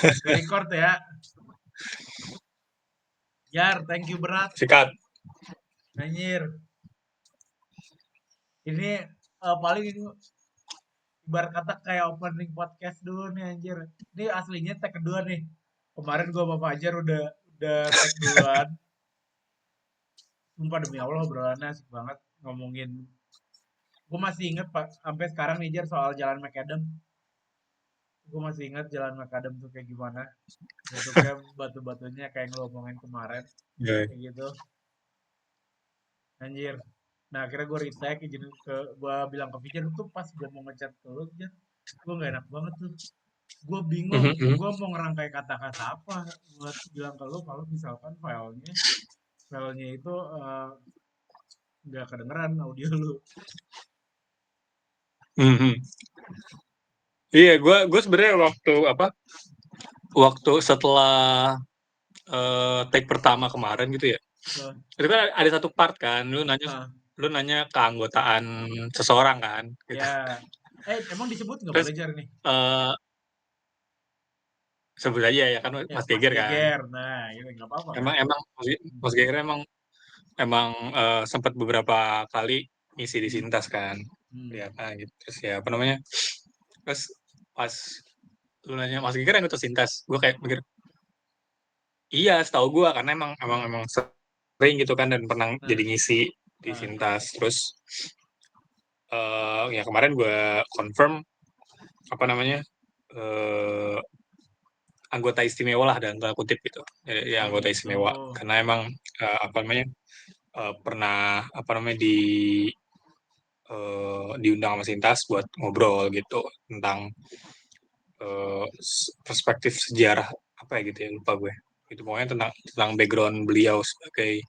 Record ya. Jar, thank you berat. Sikat. Anjir. Ini paling ini ibarat kata kayak opening podcast dulu nih anjir. Ini aslinya tag kedua nih. Kemarin gua sama Fajar udah tag duluan. Sumpah demi Allah obrolannya asik banget ngomongin. Gue masih inget Pak sampai sekarang nih Jar soal Jalan Macadam. Gue masih inget Jalan Macadam tuh kayak gimana. Bentuknya batu-batunya kayak ngomongin kemarin Ya. kayak gitu. Anjir. Nah, akhirnya gue retake izin gue bilang ke Fajar tuh pas gue mau ngechat ke lu, Jar, gue gak enak banget tuh. Gue bingung, Mhm, mhm. gue mau ngerangkai kata-kata apa buat bilang ke lu kalau misalkan filenya itu nggak kedengeran audio lu. Mhm. Iya, gue sebenarnya waktu setelah take pertama kemarin gitu ya. Eh, Itu kan ada satu part kan, eh, lu nanya keanggotaan seseorang kan, gitu. ya, emang disebut nggak Terus boleh Jar nih? eh sebut aja ya kan Ya, Mas Mas Geger kan. Geger. Nah, itu nggak apa-apa kan? Emang emang Mas Geger emang sempat beberapa kali ngisi di Hmm, Sintas kan. hmm, Ya kan gitu. Terus ya apa namanya? Terus pas lu nanya Mas Geger yang itu Sintas, gue kayak mikir, iya, setahu gua karena emang emang eh, emang sering gitu kan dan pernah eh, jadi ngisi di eh, Sintas. Terus ya kemarin gua confirm apa namanya eh anggota istimewa lah dan tanda kutip gitu. Ya, oh anggota gitu. istimewa karena emang apa namanya pernah apa namanya diundang sama Sintas buat ngobrol gitu tentang perspektif sejarah apa ya gitu ya lupa gue. Itu pokoknya tentang background beliau sebagai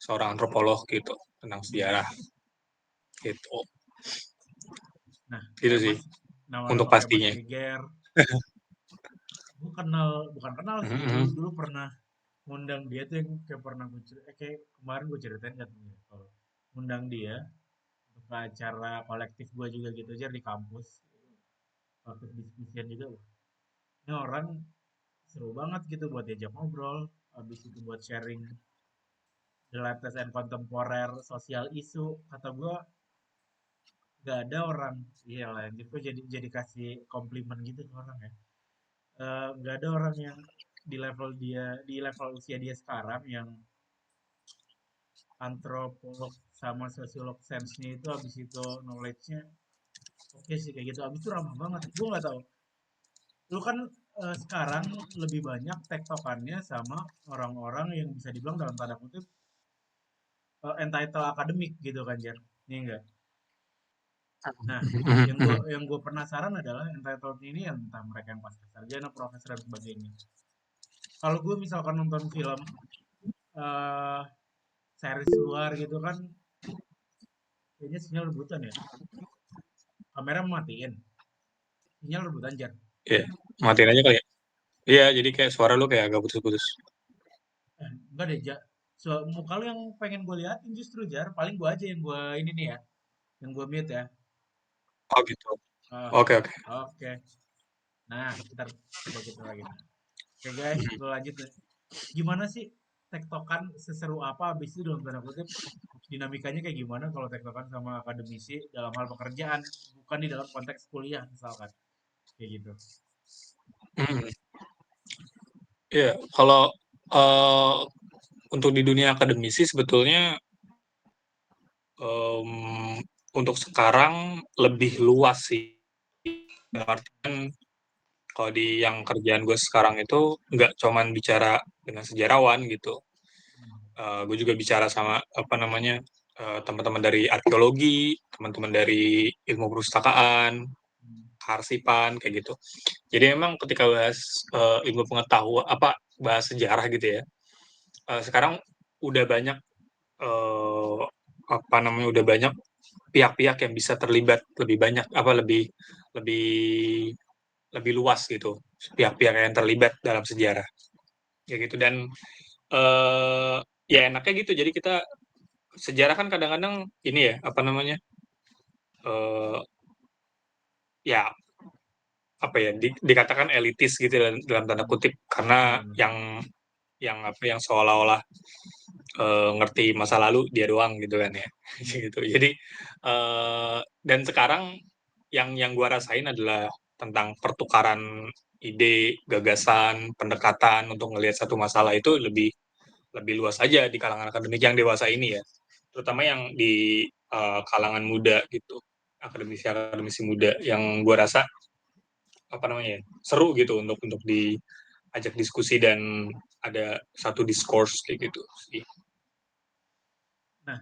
seorang antropolog gitu tentang Hmm. sejarah gitu Nah, gitu kayak sih Mas, nama lu untuk pakai Mas pastinya. Geger. Gue bukan kenal sih, dulu Mhm, dulu pernah ngundang dia tuh yang kayak pernah kayak kemarin gue ceritain katanya kalau ngundang dia untuk ke acara kolektif gue juga gitu aja di kampus waktu diskusian juga. Wah, ini orang seru banget gitu buat diajak ngobrol, habis itu buat sharing the latest and contemporary sosial isu. Kata gue gak ada orang, iya lah anjir gue jadi kasih komplimen gitu ke orang ya. Nggak ada orang yang di level usia dia sekarang yang antropolog sama sosiolog sense-nya itu habis itu knowledge-nya oke sih kayak gitu. Habis itu ramah banget. Gue nggak tahu. Lu kan sekarang lebih banyak tektokannya sama orang-orang yang bisa dibilang dalam tanda kutip entitled akademik gitu kan Jar. Ini enggak. Nah, mhm, mhm. yang gue penasaran adalah entitled ini yang entah mereka yang pasca sarjana, profesor dan sebagainya. Kalau gue misalkan nonton film eh series luar gitu kan kayaknya sinyal rebutan ya. Kamera matiin. Sinyal rebutan Jar. Iya, matiin aja kali ya. Iya, jadi kayak suara lu kayak agak putus-putus. Enggak deh, So, muka lu yang pengen gue liatin justru, Jar. Paling gue aja yang gue ini nih ya. Yang gue mute ya. Oh gitu. Ah, Oke, oke. oke. Nah, ntar coba kita lagi. Nah. Oke guys, Mhm. gue lanjut deh. Gimana sih tektokan seseru apa abis itu dalam tanda kutip dinamikanya kayak gimana kalau tektokan sama akademisi dalam hal pekerjaan bukan di dalam konteks kuliah misalkan kayak gitu. Mhm. Iya, kalau eh, untuk di dunia akademisi sebetulnya em, untuk sekarang lebih luas sih. Dalam artian kalau di yang kerjaan gue sekarang itu nggak cuman bicara dengan sejarawan gitu. Gue juga bicara sama apa namanya teman-teman dari arkeologi, teman-teman dari ilmu perpustakaan, Hmm. kearsipan kayak gitu. Jadi memang ketika bahas ilmu pengetahuan apa bahas sejarah gitu ya, sekarang udah banyak eh, apa namanya udah banyak pihak-pihak yang bisa terlibat lebih banyak apa lebih lebih lebih luas gitu pihak-pihak yang terlibat dalam sejarah kayak gitu dan eh ya enaknya gitu jadi kita sejarah kan kadang-kadang ini ya apa namanya eh ya apa ya dikatakan elitis gitu dalam tanda Hmm, kutip karena benar-benar. yang apa yang seolah-olah ngerti masa lalu dia doang gitu kan ya Hmm. gitu. Jadi dan sekarang yang gua rasain adalah tentang pertukaran ide, gagasan, pendekatan untuk ngelihat satu masalah itu lebih lebih luas aja di kalangan akademik yang dewasa ini ya, terutama yang di kalangan muda gitu, akademisi-akademisi muda yang gua rasa apa namanya ya, seru gitu untuk diajak diskusi dan ada satu diskurs kayak gitu sih. Nah,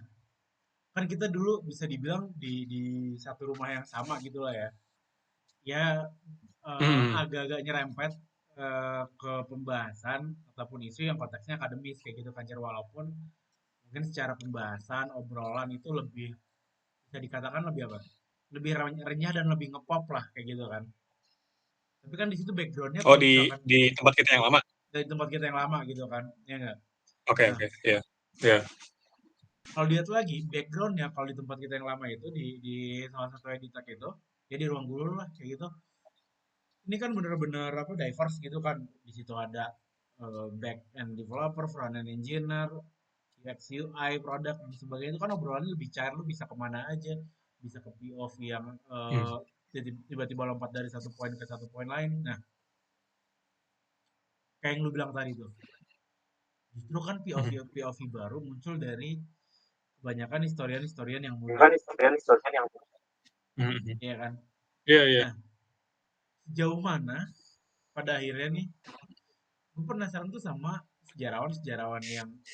kan kita dulu bisa dibilang di satu rumah yang sama gitu lah ya. Ya, Hmm, agak-agak nyerempet ke pembahasan ataupun isu yang konteksnya akademis kayak gitu kan, Cer. Walaupun mungkin secara pembahasan, obrolan itu lebih bisa dikatakan lebih apa? Lebih renyah dan lebih ngepop lah kayak gitu kan. Tapi kan di situ backgroundnya oh kalau misalkan di tempat kita yang lama. dari tempat kita yang lama gitu kan, ya nggak? Oke Nah, oke ya ya. kalau lihat lagi backgroundnya kalau di tempat kita yang lama itu di salah satu editak itu, ya di ruang guru lah kayak gitu. Ini kan bener-bener apa diverse gitu kan. Di situ ada back end developer, front end engineer, UX UI, produk dan sebagainya itu kan obrolannya lebih cair, lu bisa kemana aja, bisa ke POV yang Hmm, tiba-tiba lompat dari satu poin ke satu poin lain. Nah, kayak yang lu bilang tadi tuh, justru kan POV hmm, POV baru muncul dari kebanyakan historian-historian yang muda, kan historian yang hmm, hmm. ya kan? Iya iya. Nah, sejauh mana pada akhirnya nih, gue penasaran tuh sama sejarawan-sejarawan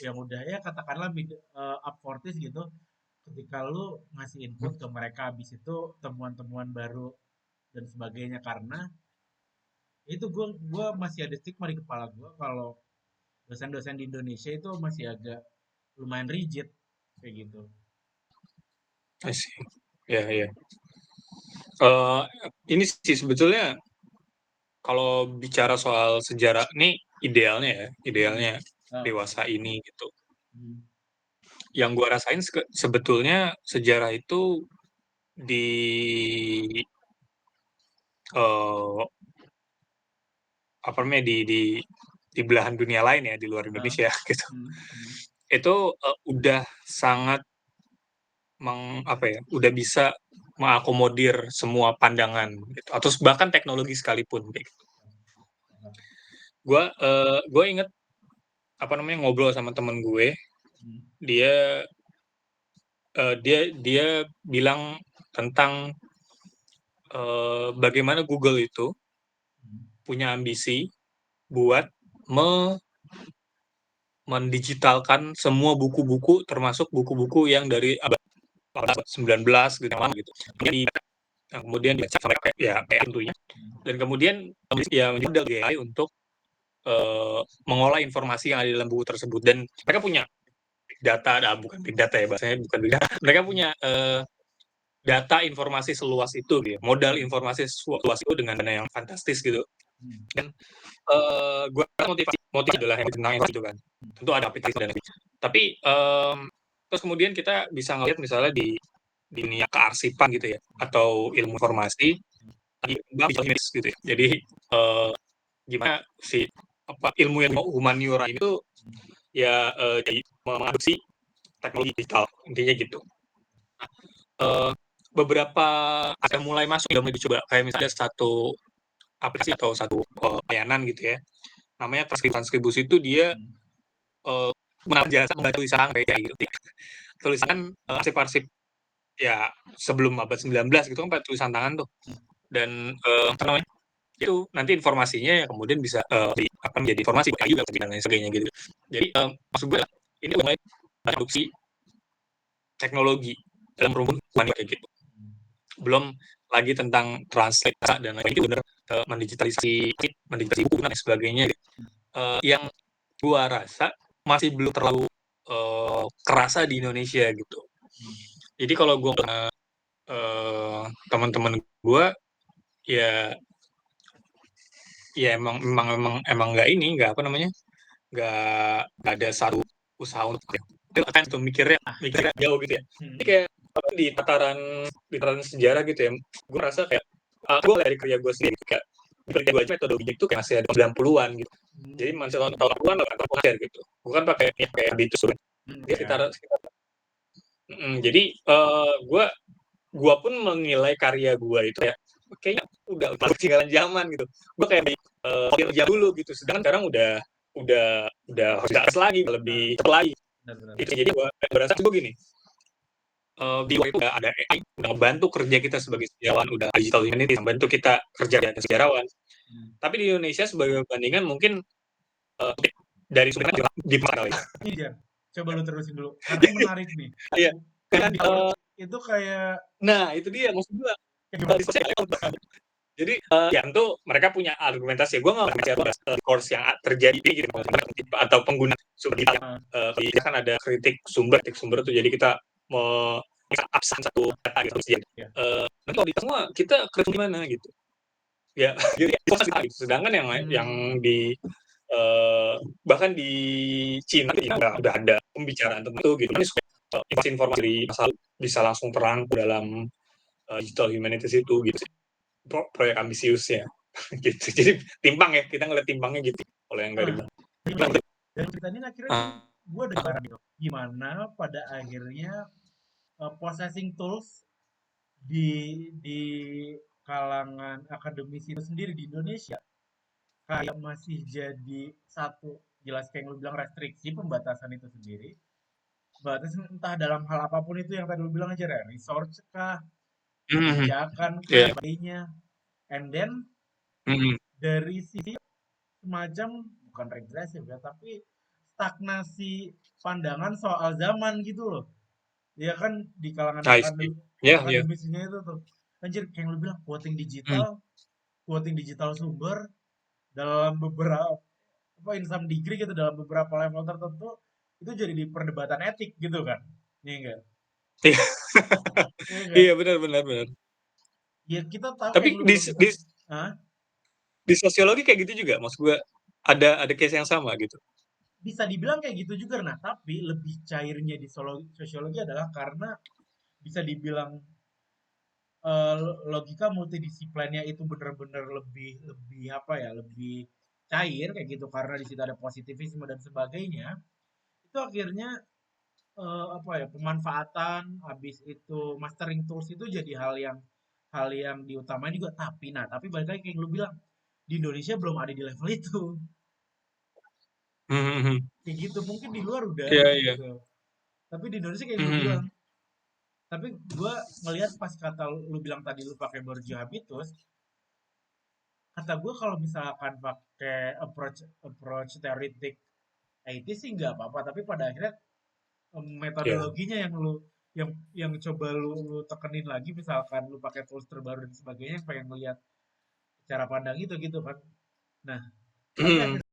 yang udah ya katakanlah up 40 gitu, ketika lu ngasih Hmm, input ke mereka habis itu temuan-temuan baru dan sebagainya karena itu gue masih ada stigma di kepala gue kalau dosen-dosen di Indonesia itu masih agak lumayan rigid kayak gitu. I see. Ya ya. Eh, ini sih sebetulnya kalau bicara soal sejarah nih idealnya ya, Hmm. idealnya Ah, dewasa ini gitu. hmm. Yang gua rasain sebetulnya sejarah itu di eh, apa namanya di belahan dunia lain ya di luar Ah, Indonesia gitu. hmm. Hmm. Itu udah sangat apa ya, udah bisa mengakomodir semua pandangan gitu. Atau bahkan teknologi sekalipun gitu. Ah, Gue inget apa namanya ngobrol sama temen gue, hmm. dia dia bilang tentang bagaimana Google itu Hmm. punya ambisi buat me- mendigitalkan semua buku-buku termasuk buku-buku yang dari abad 19 gitu yang lama gitu. Kemudian dibaca sama kayak ya kayak tentunya Hmm. dan kemudian ya menjadi AI untuk mengolah informasi yang ada di dalam buku tersebut dan mereka punya data, bukan big data ya bahasanya bukan big data. Mereka punya data informasi seluas itu, gitu. Modal Hmm. informasi seluas itu dengan dana yang fantastis gitu. Hmm. Dan gue motivasi adalah yang tentang itu kan. Tentu ada aplikasi dan lain-lain. Tapi terus kemudian kita bisa ngelihat misalnya di dunia kearsipan gitu ya atau ilmu informasi lagi gitu ya. Jadi gimana si apa ilmu yang humaniora itu ya jadi mengadopsi teknologi digital intinya gitu. Eh, beberapa ada mulai masuk udah mulai dicoba kayak misalnya satu aplikasi atau satu layanan gitu ya namanya transkripsi itu dia Hmm. uh, menawarkan jasa membantu tulisan kayak gitu tulisan arsip-arsip ya sebelum abad 19 gitu kan pakai tulisan tangan tuh dan apa namanya itu nanti informasinya ya kemudian bisa apa menjadi informasi juga dan lain sebagainya gitu jadi maksud gue ini mulai adopsi teknologi dalam rumpun kayak gitu belum lagi tentang translate dan lain-lain itu benar mendigitalisasi buku dan lain sebagainya gitu. Yang gua rasa masih belum terlalu kerasa di Indonesia gitu Hmm. jadi kalau gua teman-teman gua ya ya emang nggak ini nggak apa namanya nggak ada satu usaha untuk itu akan tuh mikirnya jauh gitu ya ini Hmm. kayak di tataran sejarah gitu ya gue rasa kayak gue dari kerja gue sendiri kayak Kerja gue aja metodologinya itu kayak masih ada 90-an gitu. Jadi Hmm, masih tahun 80-an lah kan pengajar gitu. Bukan pakai kayak habitus. Dia sekitar, ya. jadi gua pun menilai karya gua itu ya kayaknya udah ketinggalan zaman gitu. Gua kayak kerja dulu gitu. Sedangkan sekarang udah harus lagi Nah, lebih cepat lagi. benar-benar. Gitu. Jadi gua berasa gua gini, di luar itu udah ada AI, udah ngebantu kerja kita sebagai sejarawan, udah digital humanity, membantu kita kerja jadi sejarawan. Hmm. Tapi di Indonesia sebagai perbandingan mungkin uh, dari sumbernya di mana ya? Ini Jar, coba lu terusin dulu. Karena ini menarik nih. Iya, kan? Di course itu kayak Nah itu dia maksud gua. kayak gimana? Jadi ya tentu mereka punya argumentasi. Gue nggak baca course yang terjadi gitu atau pengguna sumber kita. Ah, Kita kan ada kritik sumber tuh. Jadi kita mau absen satu data gitu. ya. Nanti kalau di semua kita kritik gimana gitu. Ya, jadi sedangkan yang Hmm. di bahkan di Cina udah ada pembicaraan tentang itu gitu. Ini supaya informasi dari masalah bisa langsung terangkum dalam digital humanities itu gitu sih. Proyek ambisiusnya gitu. Jadi timpang ya, kita ngeliat timpangnya gitu. Kalau yang nggak Ah, dibilang. dari cerita ini akhirnya nih, Ah, gue ada gambaran gitu. Gimana pada akhirnya processing tools di kalangan akademisi itu sendiri di Indonesia kayak masih jadi satu, jelas kayak yang lu bilang, restriksi pembatasan itu sendiri, batasan entah dalam hal apapun itu yang tadi lu bilang aja ya, resource kah, mhm, kebijakan kah, iya, sebagainya. And then mhm. dari sisi semacam, bukan regresif ya, tapi stagnasi pandangan soal zaman gitu loh. Ya kan, di kalangan I see. Iya, iya. akademisnya itu tuh. Anjir, kayak yang lu bilang, Mhm. quoting digital sumber dalam beberapa, apa, in some degree gitu, dalam beberapa level tertentu, itu jadi di perdebatan etik gitu kan. Iya enggak? Iya, Iya iya, enggak? benar benar benar. Ya kita tahu kayak Tapi yang lu di bilang di ah, di sosiologi kayak gitu juga, maksud gue ada case yang sama gitu. bisa dibilang kayak gitu juga. Nah, tapi lebih cairnya di sosiologi adalah karena bisa dibilang eh, logika multidisiplinnya itu benar-benar lebih lebih apa ya, lebih cair kayak gitu, karena di situ ada positivisme dan sebagainya. Itu akhirnya apa ya, pemanfaatan habis itu mastering tools itu jadi hal yang diutamain juga. Tapi balik lagi kayak yang lu bilang, di Indonesia belum ada di level itu. Mhm, mhm. Kayak gitu, mungkin di luar udah Iya, kayak iya. gitu, tapi di Indonesia kayak yang lu bilang. Mhm. Tapi gue ngelihat pas kata lu bilang tadi lu pakai Borgio Habitus, kata gue kalau misalkan pakai approach approach teoretik IT sih nggak apa-apa, tapi pada akhirnya Iya. metodologinya yang coba lu tekenin lagi, misalkan lu pakai tools terbaru dan sebagainya, yang pengen ngeliat cara pandang itu gitu kan. Nah, tapi Mhm. akhirnya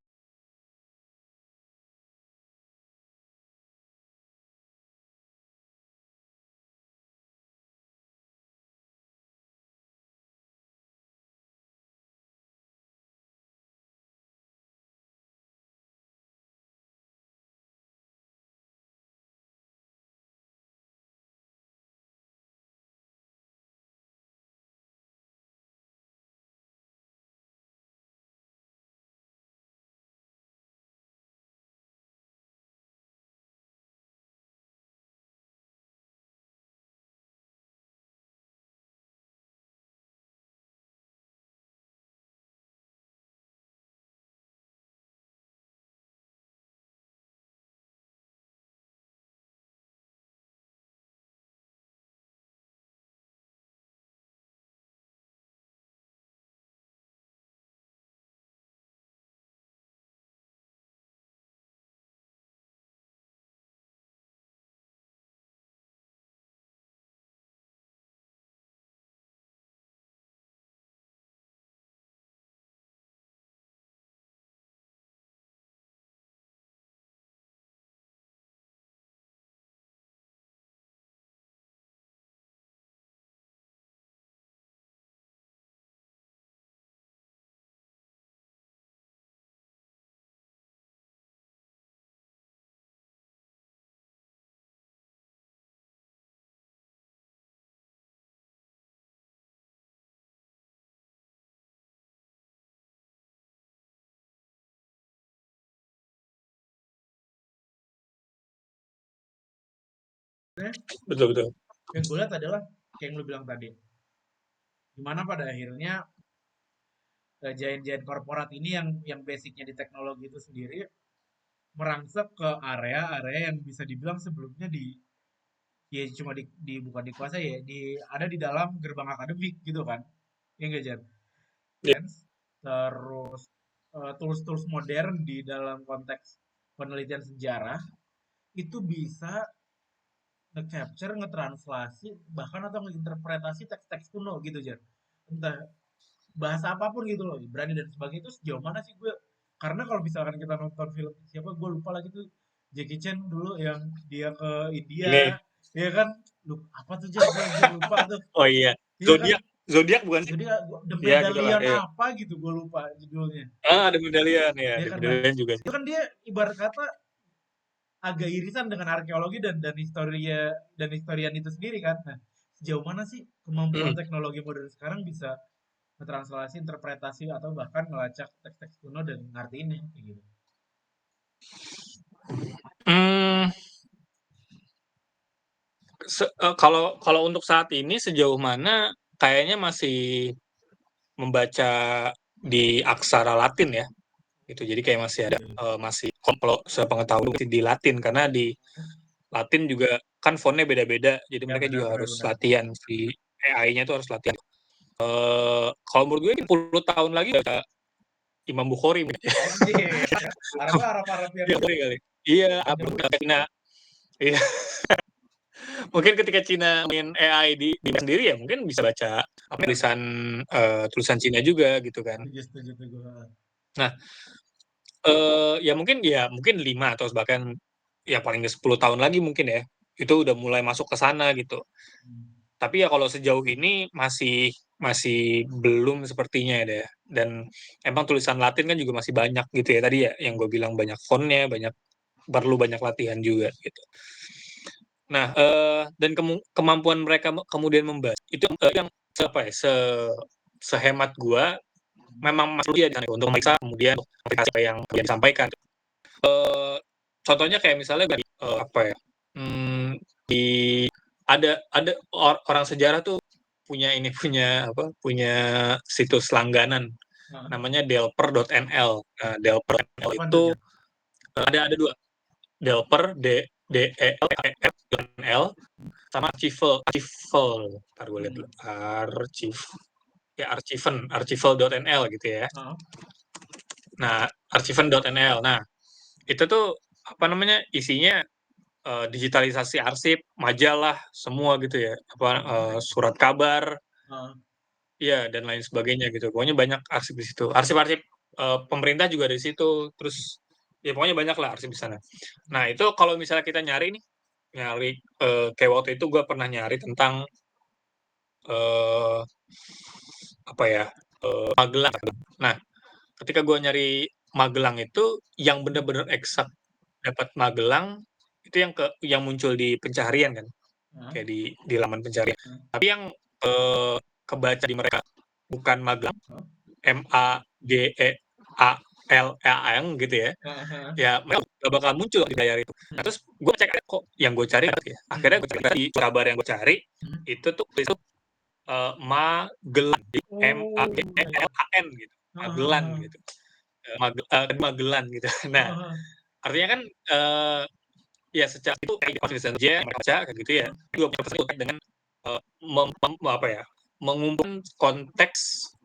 sebenarnya betul betul. yang gue lihat adalah kayak yang lu bilang tadi, gimana pada akhirnya giant-giant korporat ini yang basicnya di teknologi itu sendiri merangsek ke area-area yang bisa dibilang sebelumnya ya cuma bukan dikuasai ya, ada di dalam gerbang akademik gitu kan. Ya enggak, Jan? Ya. Terus tools-tools modern di dalam konteks penelitian sejarah itu bisa nge-capture, nge-translasi, bahkan atau nginterpretasi teks-teks kuno gitu, Jan. Entah bahasa apapun gitu loh, berani dan sebagainya. Itu sejauh mana sih gue, karena kalau misalkan kita nonton film siapa gue lupa lagi tuh, Jackie Chan dulu yang dia ke Ini, India, ya kan, lu apa tuh, Jan, gue anjir lupa tuh, oh iya, iya kan. zodiak, zodiak bukan sih? Jadi The Ya gitulah. Medallion Iya. apa gitu gue lupa judulnya, Ada medalian ya, ya ada kan. Nah, medalian juga itu sih. kan dia ibarat kata agak irisan dengan arkeologi dan historian itu sendiri kan. Nah, sejauh mana sih kemampuan Mm. teknologi modern sekarang bisa translasi, interpretasi, atau bahkan ngelacak teks-teks kuno dan ngartiinnya kayak gitu. Hmm, kalau kalau untuk saat ini sejauh mana kayaknya masih membaca di aksara Latin ya, gitu. Jadi kayak masih ada Iya. masih kalau sepengetahuan masih di Latin karena di Latin juga kan fontnya beda-beda, jadi Ya mereka benar juga benar harus benar. latihan si AI-nya tuh harus latihan. Kalau menurut gue 10 tahun lagi baca Imam Bukhari. Anjir. Harap harap harap yang Iya kali. Iya, apa penyebut. Cina. Iya, mungkin ketika Cina main AI di sendiri ya mungkin bisa baca tulisan tulisan Cina juga gitu kan. Setuju setuju setuju. Nah, ya mungkin 5 atau bahkan ya paling nggak 10 tahun lagi mungkin ya. Itu udah mulai masuk ke sana gitu. Hmm. Tapi ya kalau sejauh ini masih masih belum sepertinya ya deh. Dan emang tulisan Latin kan juga masih banyak gitu ya tadi ya yang gue bilang banyak fontnya, perlu banyak latihan juga gitu. Nah, dan kemampuan mereka kemudian membaca itu yang apa ya, sehemat gua memang perlu ya untuk memeriksa kemudian aplikasi yang disampaikan. Eh, Contohnya kayak misalnya apa ya, hmm, di ada orang sejarah tuh punya apa punya situs langganan Nah, namanya delper.nl. Nah, delper.nl apa tuh, itu Jan? ada dua, Delper DELPR.nl sama Archival. Ntar gue lihat dulu. Hmm. Archival.nl gitu ya. Ah, Nah, Archiven.nl. Nah, itu tuh apa namanya isinya digitalisasi arsip, majalah, semua gitu ya. Apa surat kabar, ah. ya dan lain sebagainya gitu. Pokoknya banyak arsip di situ. Arsip-arsip pemerintah juga di situ. Terus ya pokoknya banyak lah arsip di sana. Nah, itu kalau misalnya kita nyari kayak waktu itu gue pernah nyari tentang eh apa ya Magelang. Nah, ketika gue nyari Magelang itu yang benar-benar eksak dapat Magelang itu yang muncul di pencarian kan, Ah, kayak di laman pencarian. ah, Tapi yang kebaca di mereka bukan Magelang, ah, Magelang gitu ya. ah, ah. Ya mereka gak bakal muncul di layar itu. Nah, terus gue cek kok yang gue cari ya. Akhirnya Hmm. gue cari di kabar yang gue cari Hmm. itu tuh Magelan, Oh, iya. Magelan gitu, Ah, ah, Magelan ah. gitu, Magelan gitu. Ah, Nah, ah, artinya kan ya secara itu kayak konsisten aja yang mereka baca kayak gitu ya. ah. Juga punya pesan terkait dengan apa ya, mengumpulkan konteks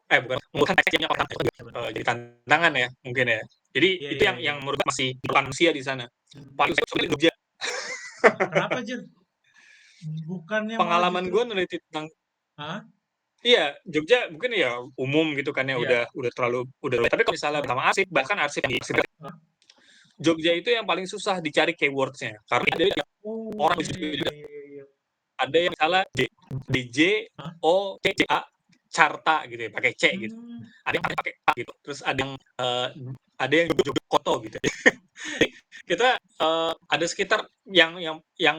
bukan mengumpulkan teksnya orang Ya, benar. jadi tantangan ya mungkin ya. Jadi Iya itu iya yang iya. menurut gue masih bukan manusia di sana. Hmm. Paling sulit di Jogja. Kenapa, Jan? Bukannya malah Pengalaman justru, gue neliti tentang ah, iya, Jogja mungkin ya umum gitu kan ya iya, udah terlalu udah. Tapi kalau misalnya ah, sama arsip bahkan arsip yang di ah. Jogja itu yang paling susah dicari keywords-nya karena ada yang Oh, orang iya iya iya iya iya. ada yang salah DJ Ah, OCA Carta gitu ya pakai C gitu. hmm. Ada yang pakai A gitu. Terus ada yang Jogja Koto gitu. Kita ada sekitar yang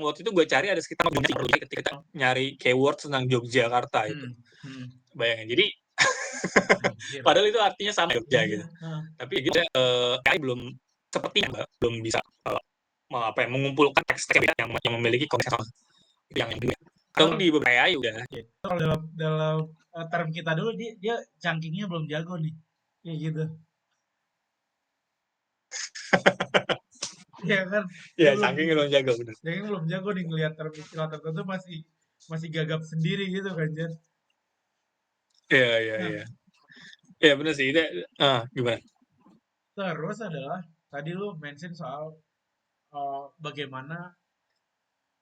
waktu itu gue cari ada sekitar ketika kita nyari keywords tentang Yogyakarta itu. Hmm, hmm. Bayangin. Jadi Anjir. padahal itu artinya sama Jogja Iya, gitu. ah. Tapi gitu KAI belum sepertinya belum bisa apa ya mengumpulkan teks yang memiliki konteks sama. yang kedua. Atau Kalau di beberapa AI udah. ya, kalau dalam dalam term kita dulu dia cangkingnya belum jago nih. Kayak gitu. Iya kan? Dia Ya, belum saking lo jago bener. dia belum jago nih ngelihat term istilah tertentu masih masih gagap sendiri gitu kan, Jan. Iya, iya, Nah, iya. Iya bener sih. Itu, gimana? terus adalah tadi lu mention soal bagaimana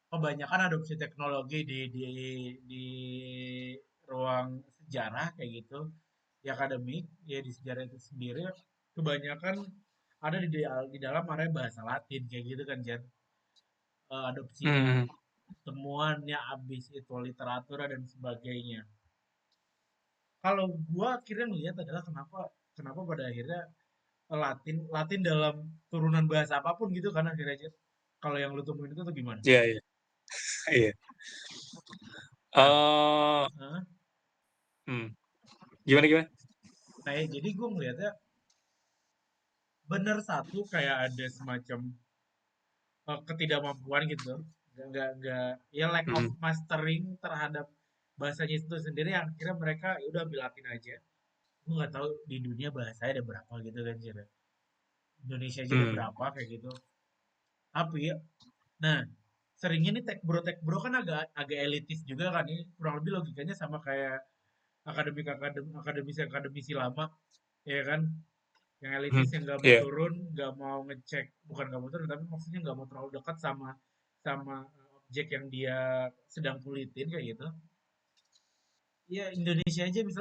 kebanyakan adopsi teknologi di ruang sejarah kayak gitu, di akademik, ya di sejarah itu sendiri kebanyakan ada di dalam area bahasa Latin kayak gitu kan, Jan. Adopsinya, Hmm, temuannya, abis itu literatur dan sebagainya. Kalau gua akhirnya melihat adalah kenapa kenapa pada akhirnya Latin Latin dalam turunan bahasa apapun gitu kan akhirnya, Jan. Kalau yang lu temuin itu tuh gimana? iya, iya, iya. Nah, Eh, eh, hmm, gimana gimana? nah ya, jadi gue melihatnya bener satu kayak ada semacam ketidakmampuan gitu, nggak ya lack of Hmm, mastering terhadap bahasanya itu sendiri yang akhirnya mereka ya udah ambil Latin aja. Gue nggak tahu di dunia bahasanya ada berapa gitu kan, Cira. Indonesia aja ada hmm, berapa kayak gitu. Tapi ya, nah seringnya nih tech bro kan agak agak elitis juga kan, ini kurang lebih logikanya sama kayak akademisi akademisi lama, ya kan, yang hmm, elitis yang nggak mau iya. turun, nggak mau ngecek, bukan nggak mau turun tapi maksudnya nggak mau terlalu dekat sama sama objek yang dia sedang kulitin kayak gitu. Ya Indonesia aja bisa,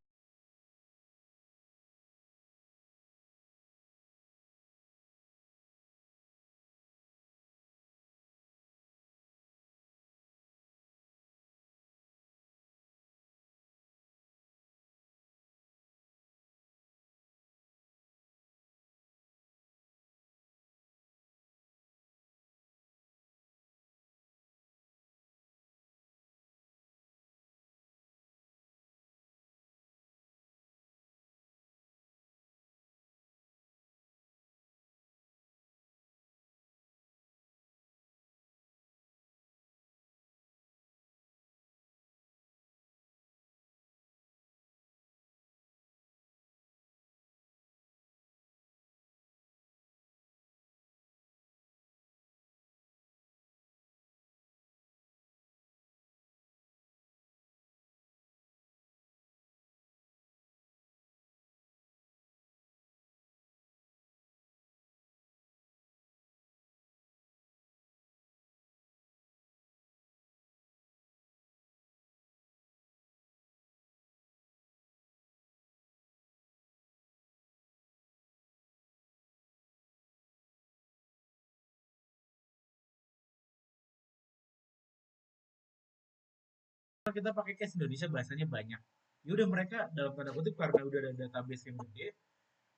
kita pakai case Indonesia bahasanya banyak. Ya udah mereka dalam tanda kutip karena udah ada database yang gede,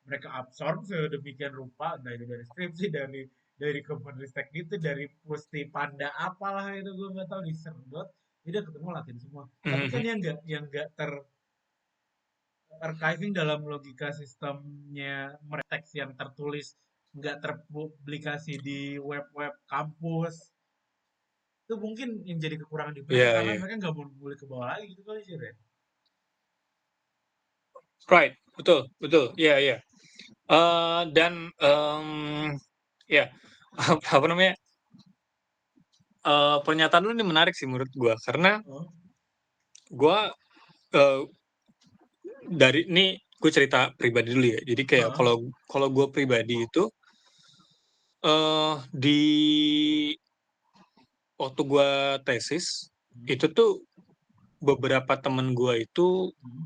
mereka absorb sedemikian rupa, entah itu dari skripsi, dari Kemendristek itu, dari Pusti Panda apalah itu gue nggak tahu di Serdot, tidak ketemu Latin semua. Tapi kan Hmm, yang nggak ter archiving dalam logika sistemnya mereka, teks yang tertulis nggak terpublikasi di web-web kampus, itu mungkin yang jadi kekurangan di mereka iya, karena iya. mereka nggak mau boleh ke bawah lagi gitu kali sih ya. Right, betul, betul. Iya, iya. Dan ya apa namanya? Pernyataan lu ini menarik sih menurut gua karena Oh, gua eh, dari ini gue cerita pribadi dulu ya. Jadi kayak ah, kalau kalau gue pribadi itu di waktu gue tesis hmm, itu tuh beberapa temen gue itu hmm,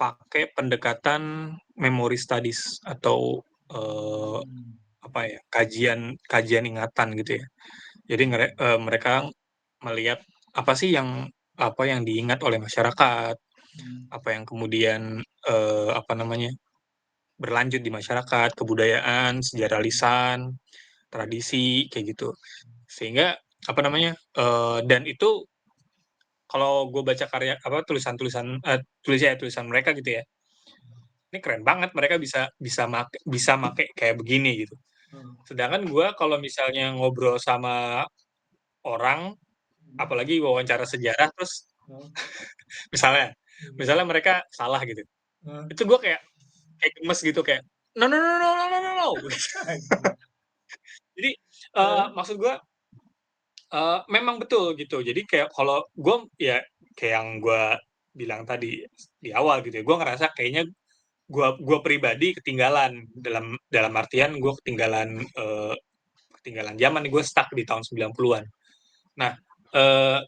pakai pendekatan memory studies atau eh, hmm, apa ya kajian kajian ingatan gitu ya. Jadi mereka melihat apa sih yang apa yang diingat oleh masyarakat, hmm, apa yang kemudian apa namanya berlanjut di masyarakat, kebudayaan, sejarah hmm, lisan, tradisi kayak gitu. Sehingga apa namanya dan itu kalau gue baca karya apa tulisan-tulisan tulisan mereka gitu ya, ini keren banget mereka bisa make kayak begini gitu. hmm, Sedangkan gue kalau misalnya ngobrol sama orang Mhm. apalagi wawancara sejarah terus Heeh. misalnya Iya. misalnya mereka salah gitu. Heeh. Itu gue kayak kayak gemes gitu kayak, "No no no no no no no no." Anjing. Jadi, Heeh. maksud gue, memang betul gitu. Jadi kayak kalau gue ya kayak yang gue bilang tadi di awal gitu ya, gue ngerasa kayaknya gue pribadi ketinggalan dalam dalam artian gue ketinggalan, ketinggalan zaman nih, gue stuck di tahun 90-an. Nah,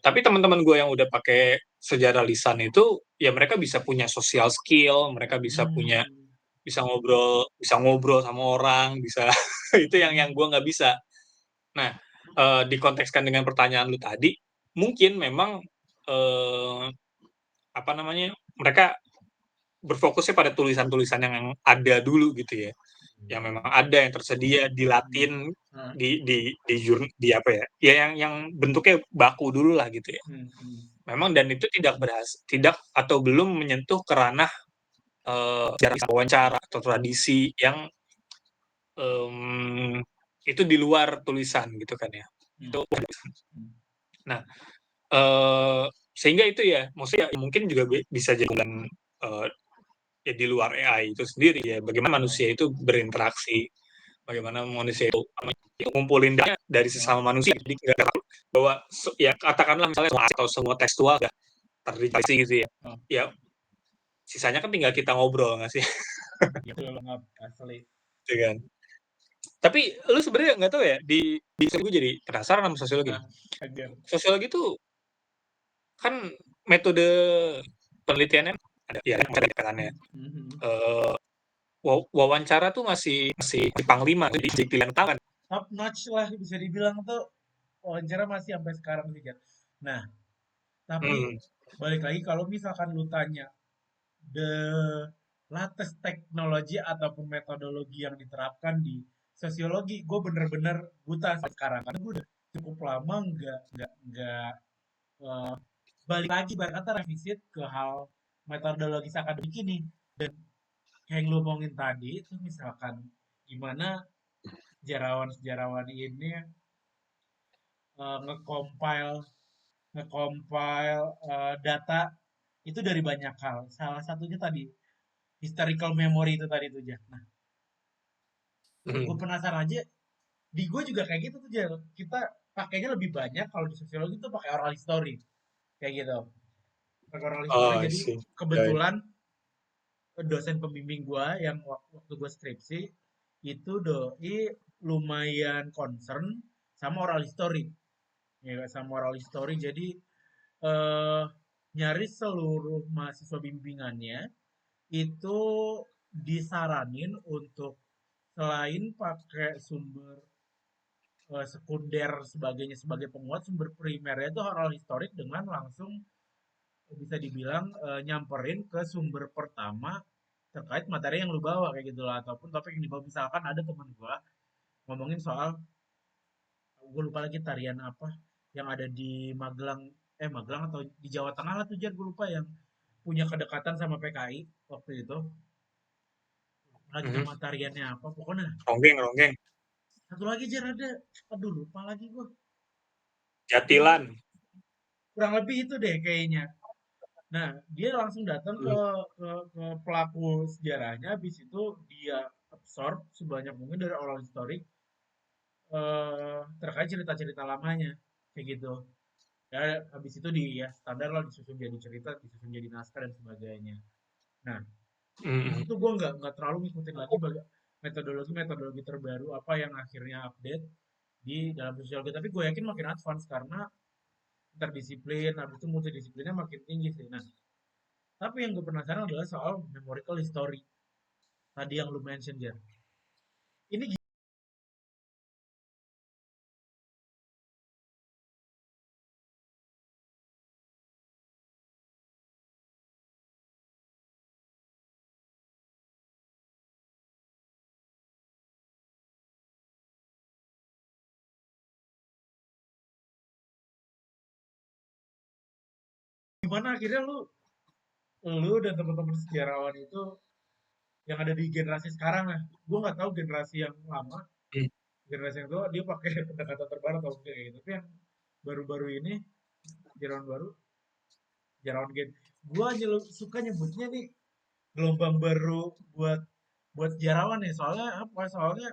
tapi teman-teman gue yang udah pakai sejarah lisan itu, ya mereka bisa punya social skill, mereka Mmm. bisa ngobrol sama orang, bisa itu yang Mhm. gue nggak bisa. Nah, dikontekskan dengan pertanyaan lu tadi, mungkin memang, eee, apa namanya, mereka berfokusnya pada tulisan-tulisan yang ada dulu gitu ya, yang memang Iya. ada, yang tersedia di Mhm. Latin, Heeh. di apa ya, ya yang bentuknya baku dulu lah gitu ya. Mhm mhm. Memang dan itu tidak atau belum menyentuh ke ranah, sejarah wawancara atau tradisi yang, mmm, itu di luar tulisan gitu kan ya. Mhm Itu mhm. nah, sehingga itu ya, maksudnya ya mungkin juga bisa jadi bukan, ya di luar AI itu sendiri ya, bagaimana Iya. manusia itu berinteraksi, bagaimana manusia itu ngumpulin data dari Heeh. sesama manusia, jadi nggak bahwa ya katakanlah misalnya atau semua tekstual udah terdeteksi gitu ya, Heeh. ya sisanya kan tinggal kita ngobrol nggak sih? Iya betul banget, asli. Gitu kan. Tapi lu sebenarnya nggak tahu ya, di gue jadi penasaran sama sosiologi nih. Nah, ajar. Sosiologi tuh kan metode penelitiannya ada ya pendekatannya. Mhm mhm. Eee, wawancara tuh masih masih di panglima, di pilihan utama kan? Top notch lah bisa dibilang tuh wawancara masih sampai sekarang sih, Jar. Nah, tapi Mhm, balik lagi kalau misalkan lu tanya the latest teknologi ataupun metodologi yang diterapkan di sosiologi, gue bener-bener buta sampai sekarang karena gue udah cukup lama nggak eh, balik lagi berkata revisit ke hal metodologis akademik ini. Dan kayak yang lu omongin tadi itu misalkan gimana sejarawan-sejarawan ini nge-compile data itu dari banyak hal. Salah satunya tadi historical memory itu tadi tuh, Jar. Nah, gue mhm. penasaran aja, di gue juga kayak gitu tuh, Jar. Kita pakainya lebih banyak kalau di sosiologi tuh pakai oral history. Kayak gitu. Pakai oral history, Oh, I jadi see. Ya ya. kebetulan dosen pembimbing gue yang waktu gue skripsi, itu doi lumayan concern sama oral history. Ya, sama oral history, jadi eh, nyaris seluruh mahasiswa bimbingannya itu disaranin untuk selain pakai sumber sekunder sebagainya sebagai penguat, sumber primernya itu oral historik dengan langsung bisa dibilang nyamperin ke sumber pertama terkait materi yang lu bawa kayak gitu lah, ataupun topik yang dibawa. Misalkan ada teman gua ngomongin soal, gue lupa lagi tarian apa yang ada di Magelang, Magelang atau di Jawa Tengah lah tuh, Jar, gue lupa, yang punya kedekatan sama PKI waktu itu. Lagi Mhm. nama tariannya apa pokoknya. Ronggeng ronggeng. Satu lagi, Jar, ada, aduh lupa lagi gue. Pokoknya Jatilan. kurang lebih itu deh kayaknya. Nah, dia langsung datang Mhm, ke pelaku sejarahnya, habis itu dia absorb sebanyak mungkin dari oral historik terkait cerita-cerita lamanya kayak gitu. Ya, habis itu di ya standar lah, disusun jadi cerita, disusun jadi naskah dan sebagainya. Nah, itu mhm. tuh gue nggak terlalu ngikutin lagi metodologi terbaru apa yang akhirnya update di dalam sosiologi. Tapi gue yakin makin advance karena interdisiplin, habis itu multidisiplinnya makin tinggi sih. Nah, tapi yang gue penasaran adalah soal memorical history tadi yang lu mention, Jar. Ini gimana akhirnya lu dan teman-teman sejarawan itu yang ada di generasi sekarang lah. Gue nggak tahu generasi yang lama, Mhm. generasi yang tua dia pakai pendekatan terbaru atau enggak gitu. Tapi yang baru-baru ini sejarawan baru, sejarawan gen. Gua suka nyebutnya nih gelombang baru buat buat sejarawan nih. Soalnya apa? Soalnya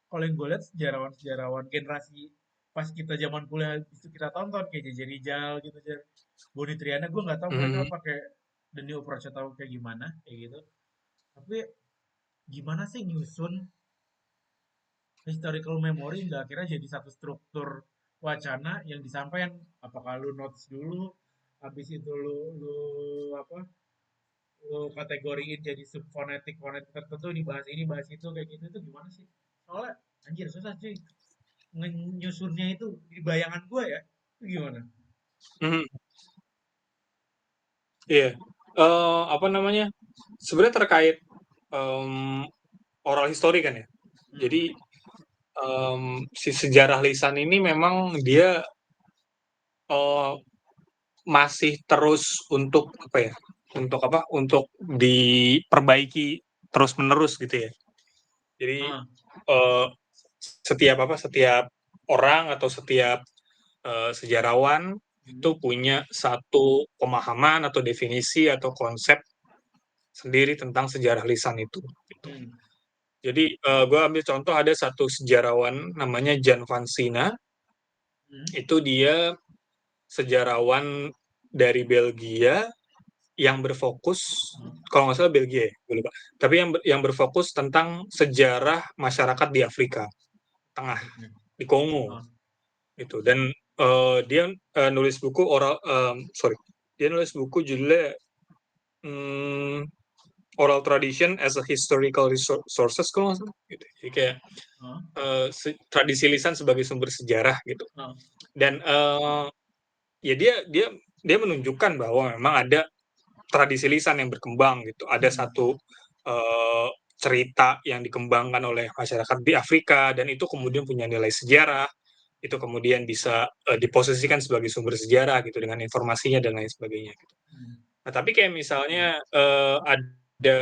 kalau yang gue lihat sejarawan-sejarawan generasi pas kita zaman kuliah itu kita tonton kayak J.J. Rizal gitu, Boni Triana, gue nggak tahu mereka Mhm. pakai The New Approach atau kayak gimana kayak gitu. Tapi gimana sih nyusun historical memory nggak akhirnya jadi satu struktur wacana yang disampaikan. Apakah lu notes dulu, habis itu lu apa, lu kategoriin jadi subfonetik fonetik tertentu, ini bahas ini bahas itu kayak gitu, itu gimana sih? Soalnya anjir susah cuy nyusunnya itu di bayangan gue ya. Itu gimana? Mhm. Iya. Apa namanya, sebenarnya terkait, mmm, oral history kan ya. Hmm. Jadi, si sejarah lisan ini memang dia, eee, masih terus untuk apa ya, untuk diperbaiki terus-menerus gitu ya. Jadi, Ah. eee, setiap orang atau setiap, sejarawan itu Hmm. punya satu pemahaman atau definisi atau konsep sendiri tentang sejarah lisan itu, gitu. Hmm. Jadi, gue ambil contoh ada satu sejarawan namanya Jan van Sina, Hmm. itu dia sejarawan dari Belgia yang berfokus, Ah. kalau nggak salah Belgia ya, gue lupa. Tapi yang berfokus tentang sejarah masyarakat di Afrika Tengah, Oke. di Kongo, Ah. gitu. Dan dia nulis buku sorry, dia nulis buku judulnya hmm, Oral Tradition as a Historical Sources, kalau nggak salah. Gitu. Jadi kayak Ah. tradisi lisan sebagai sumber sejarah gitu. Ah. Dan ya dia dia menunjukkan bahwa memang ada tradisi lisan yang berkembang gitu. Ada Hmm. satu cerita yang dikembangkan oleh masyarakat di Afrika dan itu kemudian Hmm. punya nilai sejarah, itu kemudian bisa diposisikan sebagai sumber sejarah gitu dengan informasinya dan lain sebagainya. Gitu. Hmm. Nah, tapi kayak misalnya ada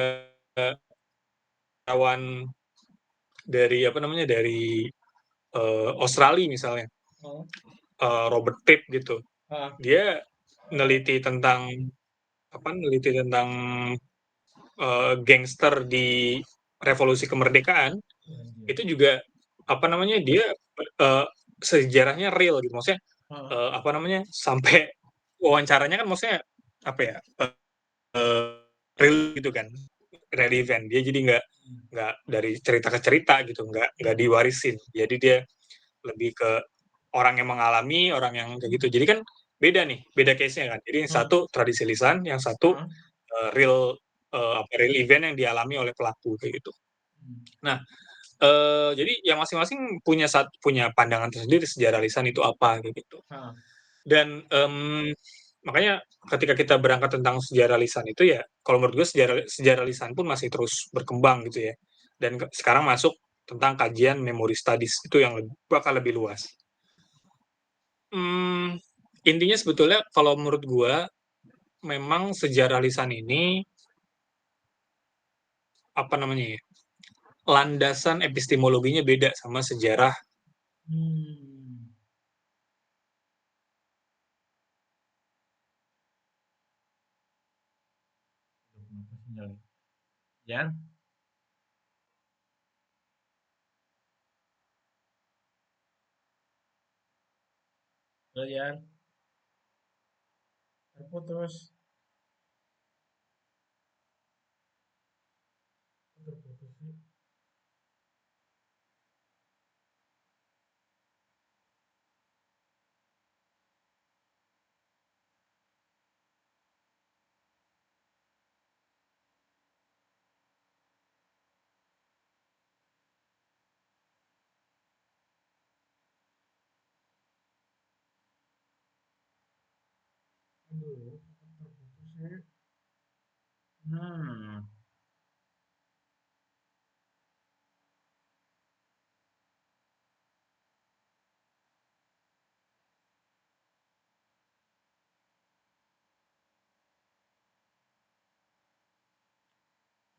kawan dari apa namanya dari Australia misalnya, Oh. Robert Pitt gitu, Ah. dia neliti tentang neliti tentang gangster di revolusi kemerdekaan Anjir. itu juga dia sejarahnya real gitu maksudnya Ah. sampai wawancaranya kan maksudnya apa ya real gitu kan real event dia jadi Hmm. nggak dari cerita ke cerita gitu nggak Hmm. diwarisin jadi dia lebih ke orang yang mengalami orang yang kayak gitu jadi kan beda case-nya kan jadi yang Ah. satu tradisi lisan yang satu Ah. real event yang dialami oleh pelaku kayak gitu. Hmm. Nah, jadi yang masing-masing punya pandangan tersendiri sejarah lisan itu apa kayak gitu. Ah. Dan makanya ketika kita berangkat tentang sejarah lisan itu ya, kalau menurut gue sejarah sejarah lisan pun masih terus berkembang gitu ya. Dan sekarang masuk tentang kajian memory studies itu yang bakal lebih luas. Hmm, intinya sebetulnya kalau menurut gue memang sejarah lisan ini apa namanya ya landasan epistemologinya beda sama sejarah. Hmm. Aduh, kenapa sinyalnya? Jan, halo Jan, terputus, terputus sih. Aduh, terputus sih. Hmm.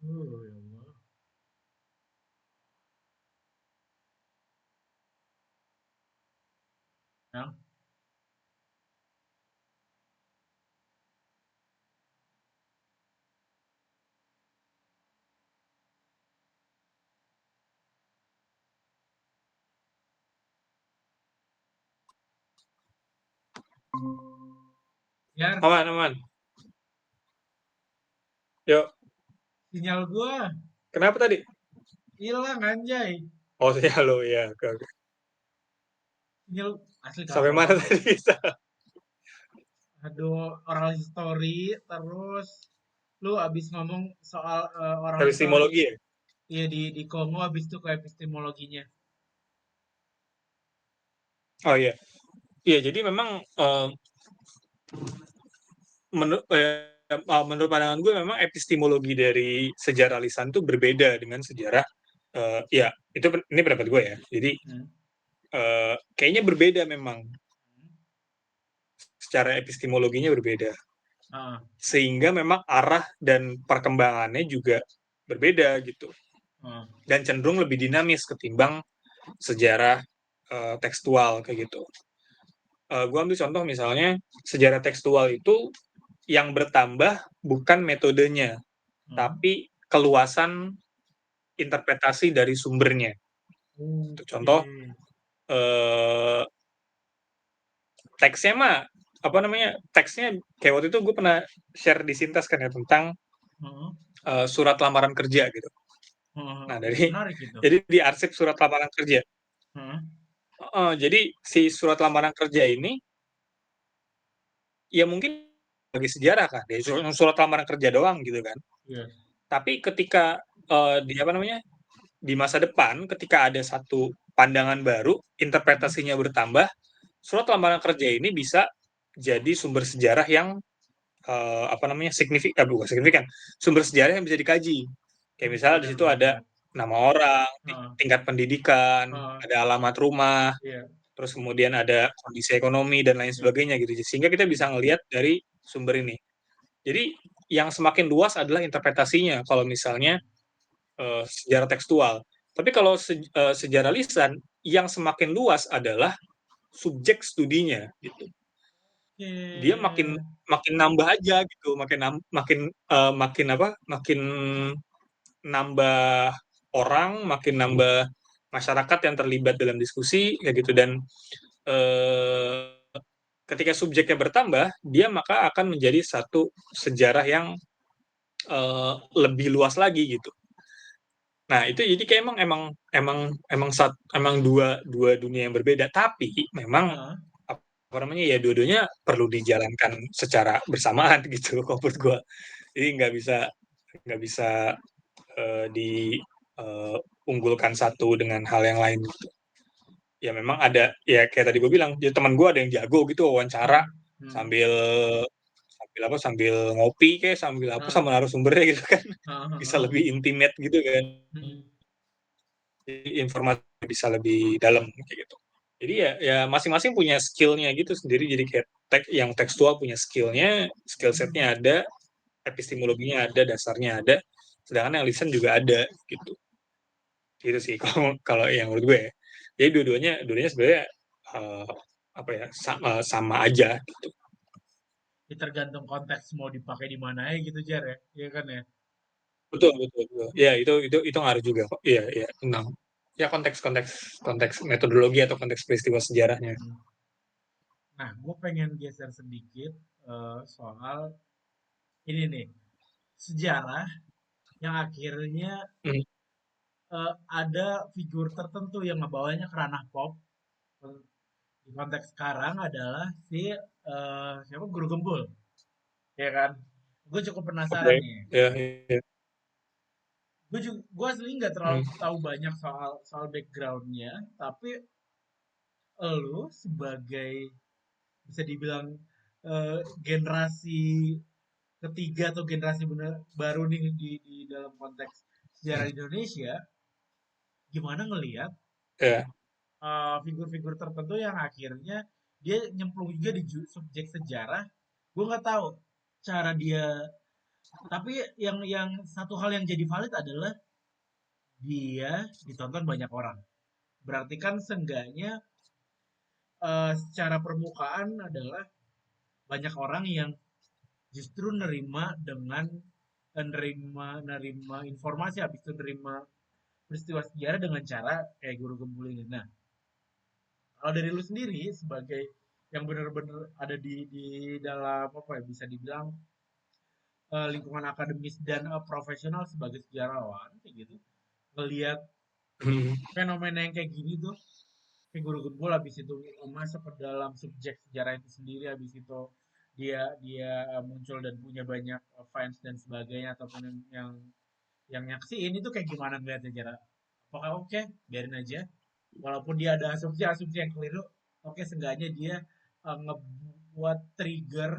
Ya Allah. Yang Yar, Aman, aman. Yuk, sinyal gua kenapa tadi? hilang anjay. Oh, ya lo ya. Oke, oke. Sinyal asli Sampai kacau mana banget. tadi bisa? Aduh, oral history terus lu abis ngomong soal oral history. Epistemologi ya? Iya di Kongo abis itu ke epistemologinya. Oh iya. Iya, jadi memang menurut pandangan gue memang epistemologi dari sejarah lisan itu berbeda dengan sejarah ya itu ini pendapat gue ya. Jadi Hmm. kayaknya berbeda memang secara epistemologinya berbeda. Ah, Sehingga memang arah dan perkembangannya juga berbeda gitu ah, dan cenderung lebih dinamis ketimbang sejarah tekstual kayak gitu. Gue ambil contoh misalnya sejarah tekstual itu yang bertambah bukan metodenya, ah. tapi keluasan interpretasi dari sumbernya. Untuk Oke. contoh, eh, teksnya mah apa namanya teksnya kayak waktu itu gue pernah share di Sintas kan ya tentang Ah, surat lamaran kerja gitu. ah, Nah oh, dari menarik itu. jadi di arsip surat lamaran kerja. Ah, Jadi si surat lamaran kerja ini ya mungkin bagi sejarah kan, ya surat lamaran kerja doang gitu kan. iya. Tapi ketika di apa namanya di masa depan ketika ada satu pandangan baru, Hmm, interpretasinya bertambah, surat lamaran kerja ini bisa jadi sumber sejarah yang apa namanya signifikan, bukan signifikan, sumber sejarah yang bisa dikaji. Kayak misalnya di benar situ benar ada benar. nama orang, Ah, tingkat pendidikan, ah, ada alamat rumah, iya, terus kemudian ada kondisi ekonomi dan lain iya. sebagainya gitu. Sehingga kita bisa ngelihat dari sumber ini. Jadi yang semakin luas adalah interpretasinya kalau misalnya sejarah tekstual. Tapi kalau sejarah lisan yang semakin luas adalah subjek studinya gitu. Dia Oke. makin makin nambah aja gitu, makin apa? Makin nambah orang, makin nambah masyarakat yang terlibat dalam diskusi kayak gitu dan eh, ketika subjeknya bertambah, dia maka akan menjadi satu sejarah yang lebih luas lagi gitu. Nah, itu jadi kayak emang emang emang emang emang dua dua dunia yang berbeda, tapi memang Ah, apa namanya ya dua-duanya perlu dijalankan secara bersamaan gitu kalau menurut gua. Jadi nggak bisa diunggulkan satu dengan hal yang lain gitu. Ya memang ada ya kayak tadi gue bilang, ya teman gue ada yang jago gitu ah, wawancara hmm, sambil sambil apa sambil ngopi kayak sambil apa ah, sama narasumbernya gitu kan ah, bisa ah, lebih intimate gitu kan. hmm. Jadi informasi bisa lebih dalam kayak gitu. Jadi ya masing-masing punya skillnya gitu sendiri. Jadi kayak yang tekstual punya skillnya, skill Hmm. setnya ada, epistemologinya ada, dasarnya ada. Sedangkan yang listen juga ada gitu. Gitu sih kalau kalau yang menurut gue ya. Jadi dua-duanya sebenarnya uh, apa ya sama aja gitu. Ya, tergantung konteks mau dipakai di mana ya gitu Jar ya. Iya kan ya. Betul, betul, betul. Ya, itu ngaruh juga kok. Iya, iya, tenang. Ya konteks metodologi atau konteks peristiwa sejarahnya. Hmm. Nah, gue pengen geser sedikit soal ini nih, sejarah yang akhirnya Hmm, ada figur tertentu yang ngebawanya ke ranah pop. Di konteks sekarang adalah si siapa Guru Gembul, ya kan? Gue cukup penasaran oke. nih. Ya, ya. Gue asli nggak terlalu Hmm, tahu banyak soal soal backgroundnya, tapi lo sebagai bisa dibilang generasi ketiga atau generasi bener, baru nih di dalam konteks sejarah Indonesia, gimana ngelihat ya. figur-figur tertentu yang akhirnya dia nyemplung juga di subjek sejarah. Gue nggak tahu cara dia, tapi yang satu hal yang jadi valid adalah dia ditonton banyak orang. Berarti kan seenggaknya secara permukaan adalah banyak orang yang justru nerima dengan nerima nerima informasi habis itu nerima peristiwa sejarah dengan cara kayak Guru Gembul ini. Nah, kalau dari lu sendiri sebagai yang benar-benar ada di dalam apa ya bisa dibilang lingkungan akademis dan profesional sebagai sejarawan kayak gitu ngelihat Hmm. fenomena yang kayak gini tuh kayak guru gembul habis itu masuk ke dalam subjek sejarah itu sendiri habis itu dia dia muncul dan punya banyak fans dan sebagainya ataupun yang nyaksiin itu kayak gimana ngeliatnya Jara? Apakah oke biarin aja walaupun dia ada asumsi-asumsi yang keliru oke seenggaknya dia ngebuat trigger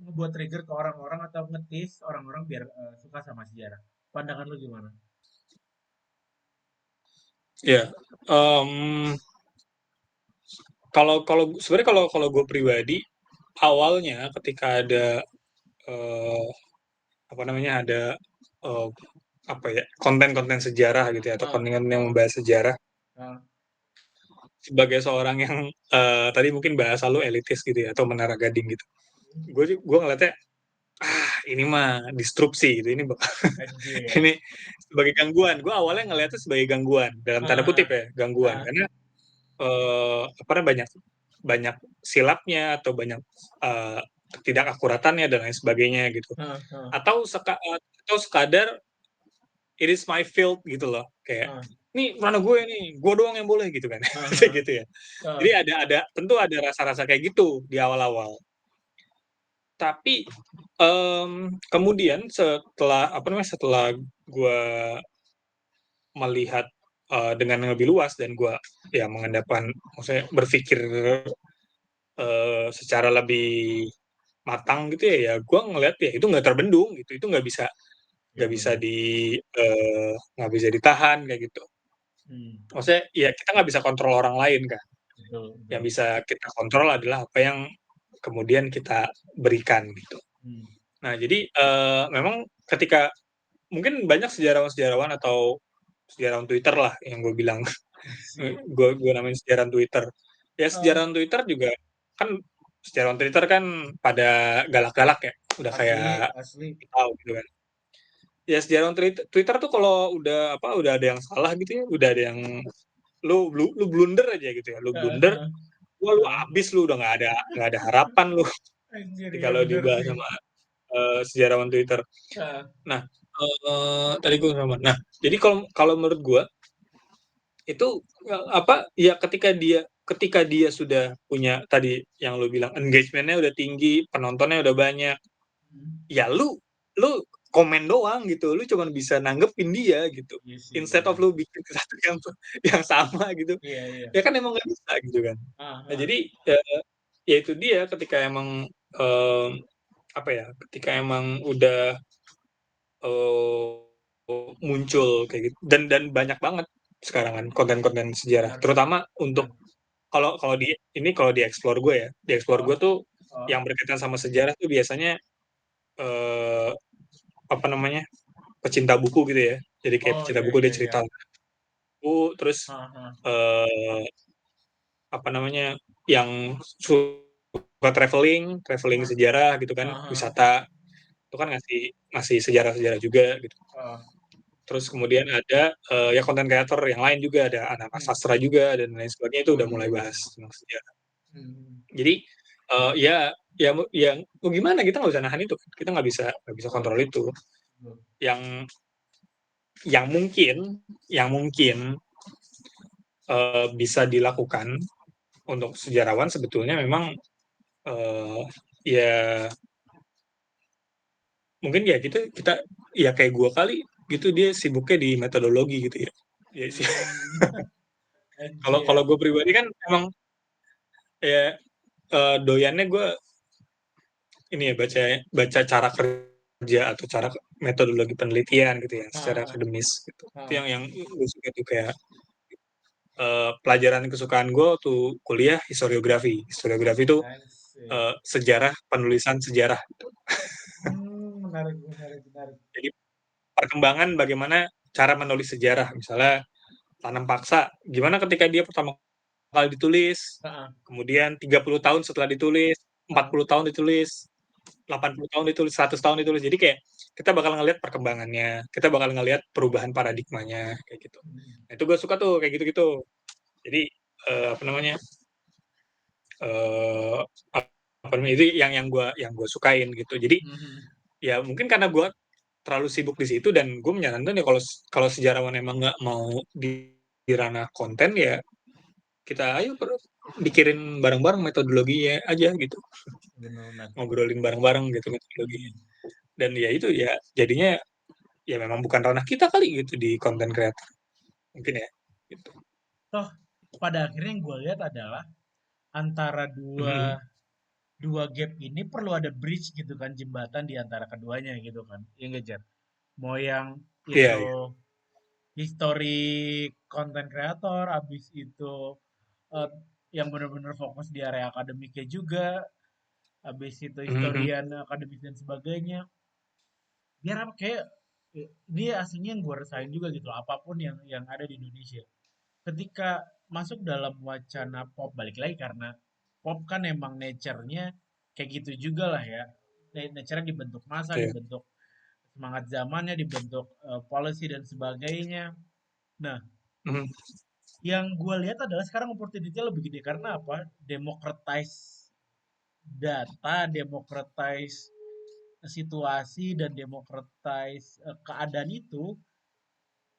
ngebuat trigger ke orang-orang atau ngetis orang-orang biar suka sama sejarah. Pandangan lu gimana? Ya, em, kalau kalau sebenarnya kalau kalau gue pribadi awalnya ketika ada eh, apa namanya ada eh, apa ya konten-konten sejarah gitu ya atau Ah, konten yang membahas sejarah ah, sebagai seorang yang tadi mungkin bahasa lu elitis gitu ya atau menara gading gitu. Gue ngeliatnya ini mah disrupsi gitu ini anjir. ini sebagai gangguan. Gue awalnya ngeliatnya sebagai gangguan dalam tanda kutip Ah, ya gangguan ah, karena apa namanya banyak banyak silapnya atau banyak eh, ketidakakuratannya dan lain sebagainya gitu ah, ah, atau sekadar it is my field gitu loh kayak ah, ini mana gue doang yang boleh gitu kan ah, kayak ah, gitu ya jadi ah, ada tentu ada rasa-rasa kayak gitu di awal-awal tapi kemudian setelah apa namanya setelah gue melihat dengan lebih luas dan gue ya mengendapkan maksudnya berpikir secara lebih matang gitu ya gue ngeliat ya itu nggak terbendung gitu itu ya nggak bisa benar. nggak bisa ditahan kayak gitu Hmm, maksudnya ya kita nggak bisa kontrol orang lain kan betul, yang betul. bisa kita kontrol adalah apa yang kemudian kita berikan gitu Hmm, nah jadi memang ketika mungkin banyak sejarawan-sejarawan atau sejarawan Twitter lah yang gue bilang asik. gue namain sejarawan Twitter ya Ah, sejarawan Twitter juga kan sejarawan Twitter kan pada galak-galak ya udah asli, kayak asli. tahu gitu kan ya sejarawan Twitter tuh kalau udah ada yang salah gitu ya udah ada yang lu blunder aja gitu ya lu Ah, blunder ah, wah lu ah. abis lu udah nggak ada harapan lu Anjir, iya kalau bener dibahas sih. sama sejarawan Twitter Ah, nah tadi gue sama nah jadi kalau kalau menurut gue itu apa ya ketika dia sudah punya tadi yang lu bilang engagementnya udah tinggi penontonnya udah banyak hmm. ya lu komen doang gitu lu cuma bisa nanggepin dia gitu Iya sih, instead of bener. lu bikin sesuatu yang sama gitu Iya, iya. ya kan emang nggak bisa gitu kan Ah, nah ah. jadi ya itu dia ketika emang eh, apa ya ketika emang udah muncul kayak gitu dan banyak banget sekarang kan konten-konten sejarah Bener, terutama untuk bener. kalau kalau di ini kalau di explore gue ya di explore Ah, gue tuh ah. yang berkaitan sama sejarah tuh biasanya eh, apa namanya pecinta buku gitu ya. Jadi kayak Oh, pecinta iya, buku iya, dia iya. cerita buku, terus Ah, ah. eh, apa namanya yang suka traveling, traveling Ah, sejarah gitu kan, ah, ah. wisata itu kan ngasih ngasih sejarah-sejarah juga gitu. Ah. Terus kemudian ada ya konten kreator yang lain juga ada anak Hmm. sastra juga dan lain sebagainya itu Oh, udah iya, mulai iya. bahas tentang sejarah. Hmm. Jadi ya mau gimana kita nggak bisa nahan itu, kita nggak bisa Betul, kontrol itu. betul. Yang yang mungkin bisa dilakukan untuk sejarawan sebetulnya memang eh, ya mungkin ya kita ya kayak gua kali gitu dia sibuknya di metodologi gitu ya. Ya sih. Hmm. Kalau kalau Anjir. gue pribadi kan emang ya doyannya gue ini ya baca baca cara kerja atau cara metodologi penelitian gitu ya secara Ah, akademis gitu. Itu ah, yang gue suka tuh kayak pelajaran kesukaan gue tuh kuliah historiografi. Historiografi itu ah. Asik. sejarah penulisan sejarah. Menarik, menarik, menarik. Jadi perkembangan bagaimana cara menulis sejarah, misalnya tanam paksa, gimana ketika dia pertama kali ditulis, Ah, kemudian 30 tahun setelah ditulis, empat ah, puluh tahun ditulis, 80 tahun ditulis, 100 tahun ditulis. Jadi kayak kita bakal ngelihat perkembangannya, kita bakal ngelihat perubahan paradigmanya kayak gitu. hmm. Nah, itu gue suka tuh kayak gitu-gitu. Jadi apa namanya? eh apa namanya itu yang gue sukain gitu. Jadi Mhm. ya mungkin karena gue terlalu sibuk di situ, dan gue menyarankan ya kalau kalau sejarawan emang nggak mau di ranah konten ya kita ayo bikirin bareng-bareng metodologinya aja gitu, Benar-benar. ngobrolin bareng-bareng gitu metodologinya. Dan ya itu ya jadinya ya memang bukan ranah kita kali gitu di konten kreator mungkin ya gitu. Toh pada akhirnya yang gue lihat adalah antara dua Mhm. dua gap ini perlu ada bridge gitu kan, jembatan di antara keduanya gitu kan. Yang ngejar. Mau yang Iya, itu iya. history konten kreator, habis itu eh, yang benar-benar fokus di area akademiknya juga, habis itu Mhm. historian akademis dan sebagainya. Biar apa kayak ini aslinya yang gue rasain juga gitu loh, apapun yang ada di Indonesia. Ketika masuk dalam wacana pop, balik lagi karena pop kan emang nature-nya kayak gitu juga lah ya. Nature-nya dibentuk masa, Iya. dibentuk semangat zamannya, dibentuk policy dan sebagainya. Nah, Mhm. yang gue lihat adalah sekarang opportunity-nya lebih gede karena apa? Democratize data, democratize situasi dan democratize keadaan itu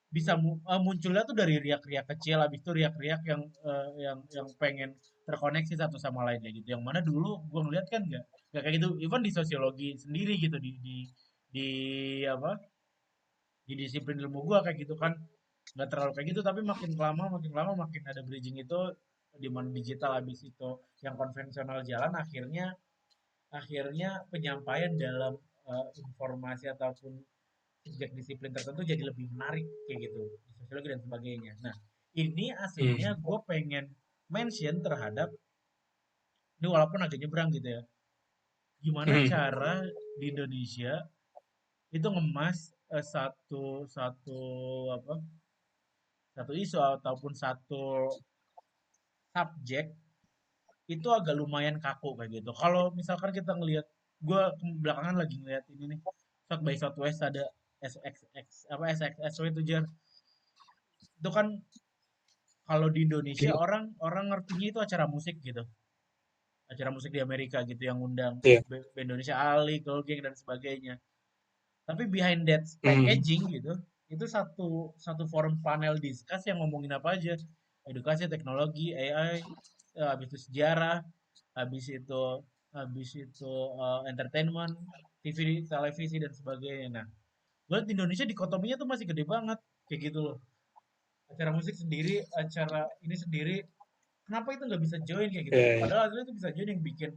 bisa munculnya tuh dari riak-riak kecil, habis itu riak-riak yang pengen terkoneksi satu sama lain kayak gitu. Yang mana dulu gue ngeliat kan nggak kayak gitu. Even di sosiologi sendiri gitu di apa di disiplin ilmu gue kayak gitu kan nggak terlalu kayak gitu. Tapi makin lama makin ada bridging itu di mana digital habis itu yang konvensional jalan akhirnya akhirnya penyampaian dalam informasi ataupun subjek disiplin tertentu jadi lebih menarik kayak gitu di sosiologi dan sebagainya. Nah, ini aslinya Mhm. gue pengen mention terhadap ini walaupun agak nyebrang gitu ya. Gimana Mhm. cara di Indonesia itu ngemas satu satu apa satu isu ataupun satu subjek itu agak lumayan kaku kayak gitu. Kalau misalkan kita ngelihat, gue belakangan lagi ngelihat ini nih, South by Southwest ada SXX apa SXSW itu Jar. Itu kan kalau di Indonesia Gimana? orang orang ngertinya itu acara musik gitu. Acara musik di Amerika gitu yang undang Iya. band Indonesia Ali, Girl Gang dan sebagainya. Tapi behind that Mhm. packaging gitu, itu satu satu forum panel discuss yang ngomongin apa aja. Edukasi, teknologi, AI, habis itu sejarah, habis itu entertainment, TV, televisi dan sebagainya. Nah, gue liat di Indonesia dikotominya tuh masih gede banget kayak gitu loh. Acara musik sendiri, acara ini sendiri, kenapa itu nggak bisa join kayak gitu? Iya, iya. Padahal aslinya itu bisa join yang bikin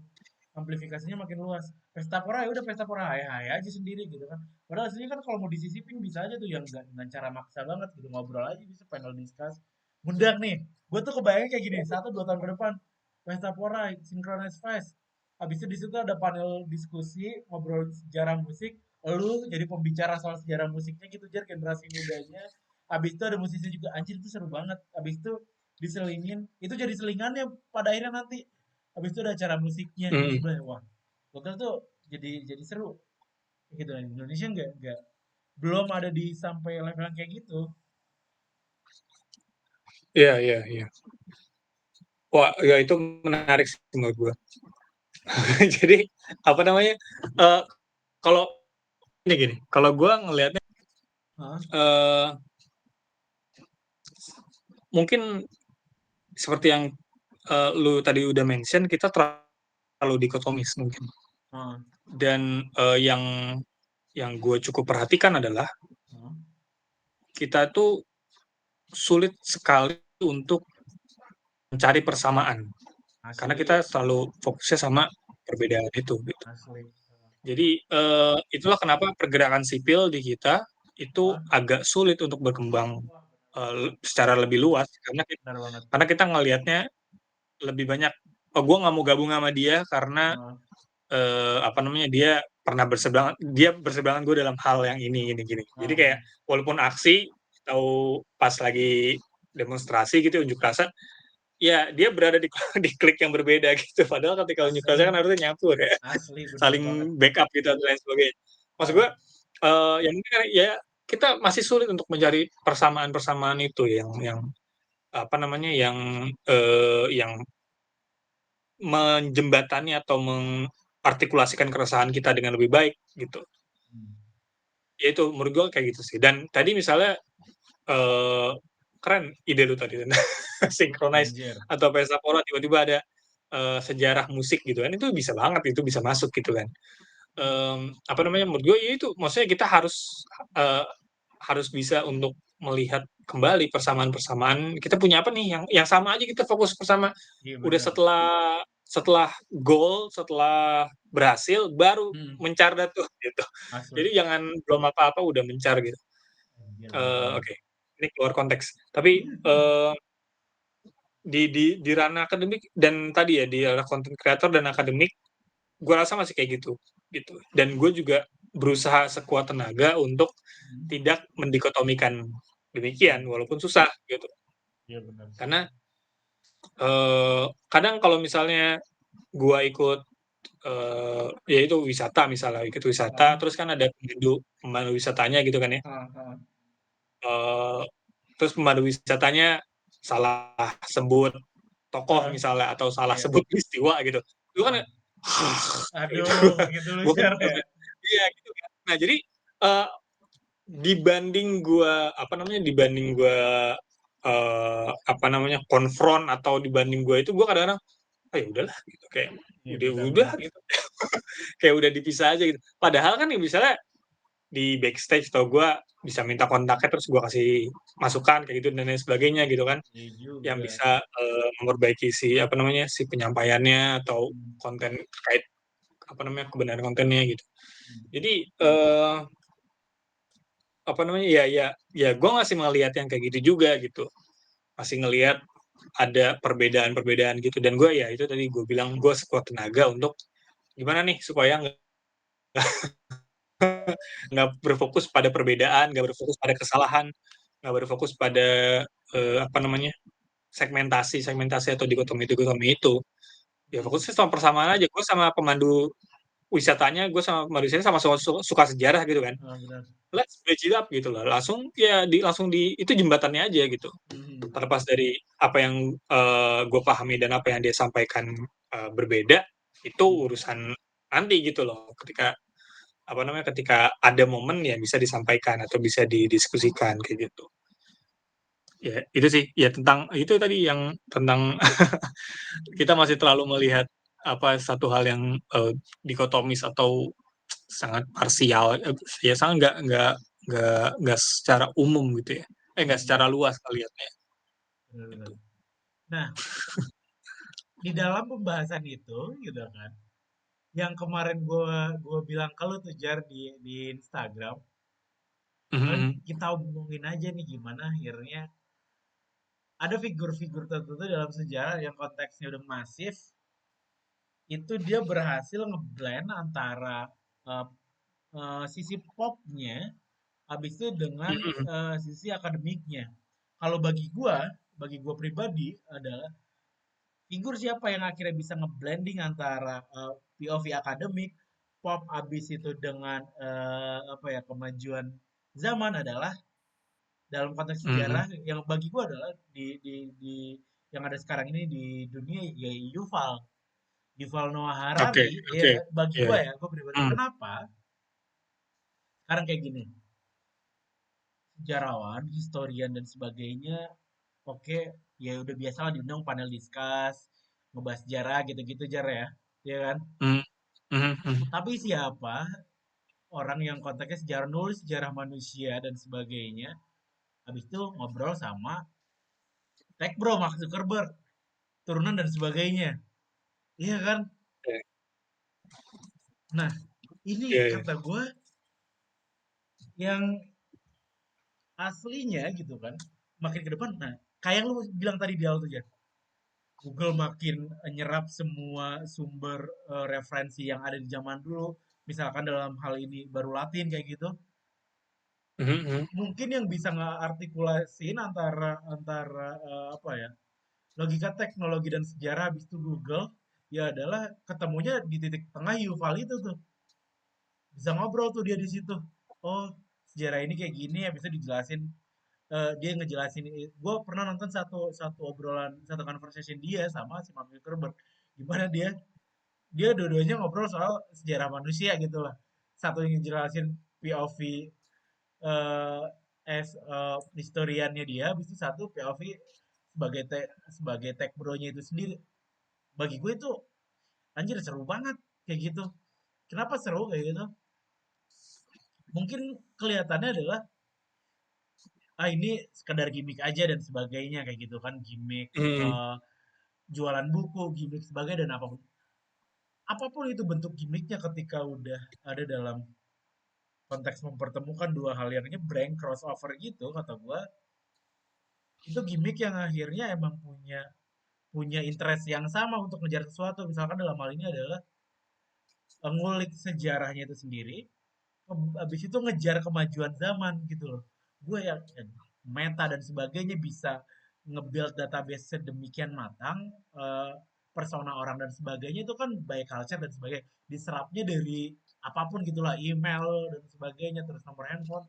amplifikasinya makin luas. Pesta pora ya udah pesta pora hai aja sendiri gitu kan. Padahal aslinya kan kalau mau disisipin bisa aja tuh yang nggak dengan cara maksa banget gitu, ngobrol aja bisa panel discuss. Ngundang nih, gue tuh kebayang kayak gini, 1 2 tahun ke depan pesta pora synchronous fest. Habis itu di situ ada panel diskusi ngobrol sejarah musik, lu jadi pembicara soal sejarah musiknya gitu jar generasi mudanya. Habis itu ada musisi juga, anjir itu seru banget. Habis itu diselingin, itu jadi selingannya pada akhirnya nanti. Habis itu ada acara musiknya di Mhm. sebelah. Wah, gokil tuh jadi seru. Gitu kan. Indonesia nggak belum ada di sampai level yang kayak gitu. Iya, iya, iya. Wah, ya itu menarik sih menurut gue. Jadi apa namanya? eh Kalau ini gini, kalau gue ngelihatnya Hah? eh mungkin seperti yang lu tadi udah mention, kita terlalu dikotomis mungkin. Hah? Dan yang gue cukup perhatikan adalah Hah? kita tuh sulit sekali untuk mencari persamaan karena Asli, kita selalu fokusnya sama perbedaan itu gitu. asli. Jadi itulah kenapa pergerakan sipil di kita itu Hah? agak sulit untuk berkembang Wah, secara lebih luas benar banget. karena kita ngelihatnya lebih banyak, oh gue nggak mau gabung sama dia karena Hah? apa namanya dia berseberangan gue dalam hal yang ini gini. Jadi kayak Hah? walaupun aksi atau pas lagi demonstrasi gitu unjuk rasa, ya dia berada di di klik yang berbeda gitu. Padahal ketika unjuk rasa kan Asli, harusnya nyatu ya, asli bener saling banget. backup gitu dan lain sebagainya. Maksud Hah? gue ya mungkin ya kita masih sulit untuk mencari persamaan-persamaan itu yang apa namanya yang menjembatani atau mengartikulasikan keresahan kita dengan lebih baik gitu. Hmm. Ya itu menurut gue kayak gitu sih. Dan tadi misalnya eh keren ide lu tadi sinkronize Anjir. atau pesta pora tiba-tiba ada sejarah musik gitu kan, itu bisa banget, itu bisa masuk gitu kan. Hmm. Apa namanya, menurut gue ya itu maksudnya kita eh, harus bisa untuk melihat kembali persamaan-persamaan kita punya apa nih yang sama aja, kita fokus bersama. Iya Udah benar. setelah setelah goal, setelah berhasil baru Hmm. mencar dah tuh gitu. Asli. Jadi jangan belum apa-apa udah mencar gitu. Anjir benar-benar. Oke, ini keluar konteks. Tapi di ranah akademik dan tadi ya di ranah content creator dan akademik, gue rasa masih kayak gitu gitu. Dan gue juga berusaha sekuat tenaga untuk Hmm. tidak mendikotomikan demikian, Hmm. walaupun susah gitu. Iya benar sih. Karena kadang kalau misalnya gue ikut ya itu wisata, misalnya ikut wisata, Ah, terus kan ada pemandu pemandu wisatanya gitu kan ya. ah, ah. Eh, Terus pemandu wisatanya salah sebut tokoh Ah, misalnya atau salah iya. sebut peristiwa gitu, itu kan Ah. gitu. Aduh, gitu lu Gue kan share ya. iya gitu kan. Nah jadi eh, dibanding gua apa namanya konfront atau dibanding gua itu gua kadang-kadang ya udahlah gitu, kayak Iya udah benar-benar. gitu, kayak udah dipisah aja gitu. Padahal kan ya misalnya di backstage atau gue bisa minta kontaknya terus gue kasih masukan kayak gitu dan lain sebagainya gitu kan, Iya yang juga. bisa memperbaiki si apa namanya si penyampaiannya atau Hmm. konten terkait apa namanya kebenaran kontennya gitu. Hmm. Jadi apa namanya ya gue masih ngelihat yang kayak gitu juga gitu, masih ngelihat ada perbedaan-perbedaan gitu. Dan gue ya itu tadi gue bilang gue sekuat tenaga untuk gimana nih supaya nggak berfokus pada perbedaan, nggak berfokus pada kesalahan, nggak berfokus pada apa namanya segmentasi segmentasi atau dikotomi dikotomi itu. Ya Hmm. fokusnya sama persamaan aja. Gue sama pemandu wisatanya, gue sama pemandu wisatanya sama suka sejarah gitu kan. Ah, benar. Let's bridge it up gitu loh. Langsung di itu jembatannya aja gitu. Hmm. Terlepas dari apa yang gue pahami dan apa yang dia sampaikan berbeda, itu Hmm. urusan nanti gitu loh. Ketika apa namanya ketika ada momen ya bisa disampaikan atau bisa didiskusikan kayak gitu. Ya itu sih ya tentang itu tadi yang tentang kita masih terlalu melihat apa satu hal yang dikotomis atau sangat parsial, ya sangat nggak secara umum gitu ya, nggak Hmm. secara luas kaliannya Benar-benar. gitu. Nah, di dalam pembahasan itu gitu kan, yang kemarin gua bilang kalau tuh Jar di Instagram, kan Mhm, kita omongin aja nih gimana akhirnya ada figur-figur tertentu dalam sejarah yang konteksnya udah masif, itu dia berhasil ngeblend antara eh, sisi popnya, habis itu dengan mhm, sisi akademiknya. Kalau bagi gua pribadi adalah figur siapa yang akhirnya bisa ngeblending antara POV akademik, pop abis itu dengan apa ya kemajuan zaman adalah dalam konteks mhm. sejarah yang bagi gua adalah di yang ada sekarang ini di dunia ya Yuval. Yuval Noah Oke, Harari ya oke, bagi ya, gua ya. ya gua pribadi Hmm, kenapa sekarang kayak gini sejarawan, historian dan sebagainya oke ya udah biasa lah diundang panel diskus ngebahas sejarah gitu-gitu jar ya kan. hmm, mhm, mhm, Tapi siapa orang yang kontaknya sejarah nulis sejarah manusia dan sebagainya, habis itu ngobrol sama tech bro Mark Zuckerberg, turunan dan sebagainya. Iya kan? ya, Nah, ini ya, ya. kata gue yang aslinya gitu kan, makin ke depan. Nah, kayak yang lu bilang tadi di awal tuh ya, Google makin nyerap semua sumber referensi yang ada di zaman dulu, misalkan dalam hal ini baru Latin kayak gitu. Mhm, mhm, Mungkin yang bisa ngeartikulasin antara antara apa ya logika teknologi dan sejarah habis itu Google ya adalah ketemunya di titik tengah Yuval itu tuh bisa ngobrol tuh dia di situ. Oh, sejarah ini kayak gini ya bisa dijelasin. Dia ngejelasin gue pernah nonton satu satu obrolan satu conversation dia sama si Mark Zuckerberg Gimana dia dia dua-duanya ngobrol soal sejarah manusia gitu lah. Satu yang jelasin POV eh historiannya dia, habis itu satu POV sebagai sebagai tech bro-nya itu sendiri. Bagi gue itu anjir seru banget kayak gitu. Kenapa seru kayak gitu? Mungkin kelihatannya adalah ini sekadar gimmick aja dan sebagainya kayak gitu kan, gimmick Hmm. jualan buku, gimmick sebagai dan apapun. Apapun itu bentuk gimmicknya ketika udah ada dalam konteks mempertemukan dua hal yang nyebreng crossover gitu kata gua, itu gimmick yang akhirnya emang punya punya interest yang sama untuk ngejar sesuatu. Misalkan dalam hal ini adalah ngulik sejarahnya itu sendiri, habis itu ngejar kemajuan zaman gitu loh. Gue yang meta dan sebagainya bisa nge-build database sedemikian matang, persona orang dan sebagainya itu kan by culture dan sebagainya. Diserapnya dari apapun gitulah, email dan sebagainya, terus nomor handphone.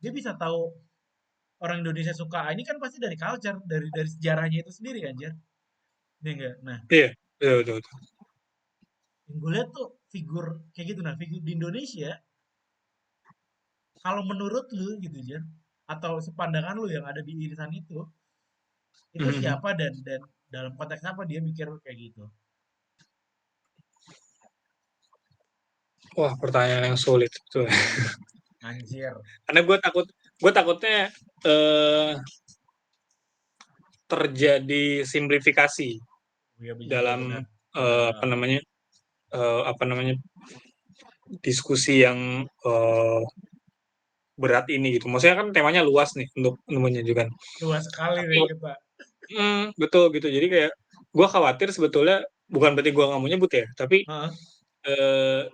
Dia bisa tahu orang Indonesia suka. Ini kan pasti dari culture, dari sejarahnya itu sendiri kan, Jar. Iya enggak? Nah, Iya, betul, betul, betul. yang gue lihat tuh figur kayak gitu. Nah, figur di Indonesia, kalau menurut lu gitu, Jar, atau sepandangan lu yang ada di irisan itu Mhm. siapa dan dalam konteks apa dia mikir kayak gitu? Wah, pertanyaan yang sulit tuh. Anjir. Karena gue takutnya eh, terjadi simplifikasi Iya juga dalam benar. Benar apa banget. namanya apa namanya diskusi yang berat ini gitu. Maksudnya kan temanya luas nih untuk menunjukkan. Luas sekali Tapi nih kita. betul gitu. Jadi kayak gue khawatir sebetulnya bukan berarti gue nggak mau nyebut ya, tapi Heeh.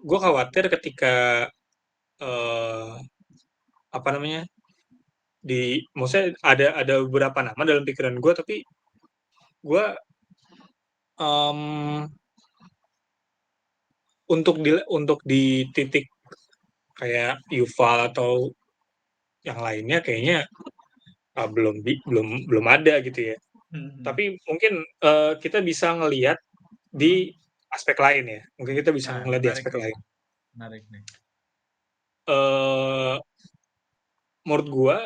gue khawatir ketika eh, apa namanya maksudnya ada beberapa nama dalam pikiran gue, tapi gue em, untuk di titik kayak Yuval atau yang lainnya kayaknya belum ada gitu ya. Hmm. Tapi mungkin kita bisa ngelihat Heeh. di aspek lain ya. Mungkin kita bisa Nah, ngelihat di menarik aspek nih. lain. Menarik nih. eh Menurut gua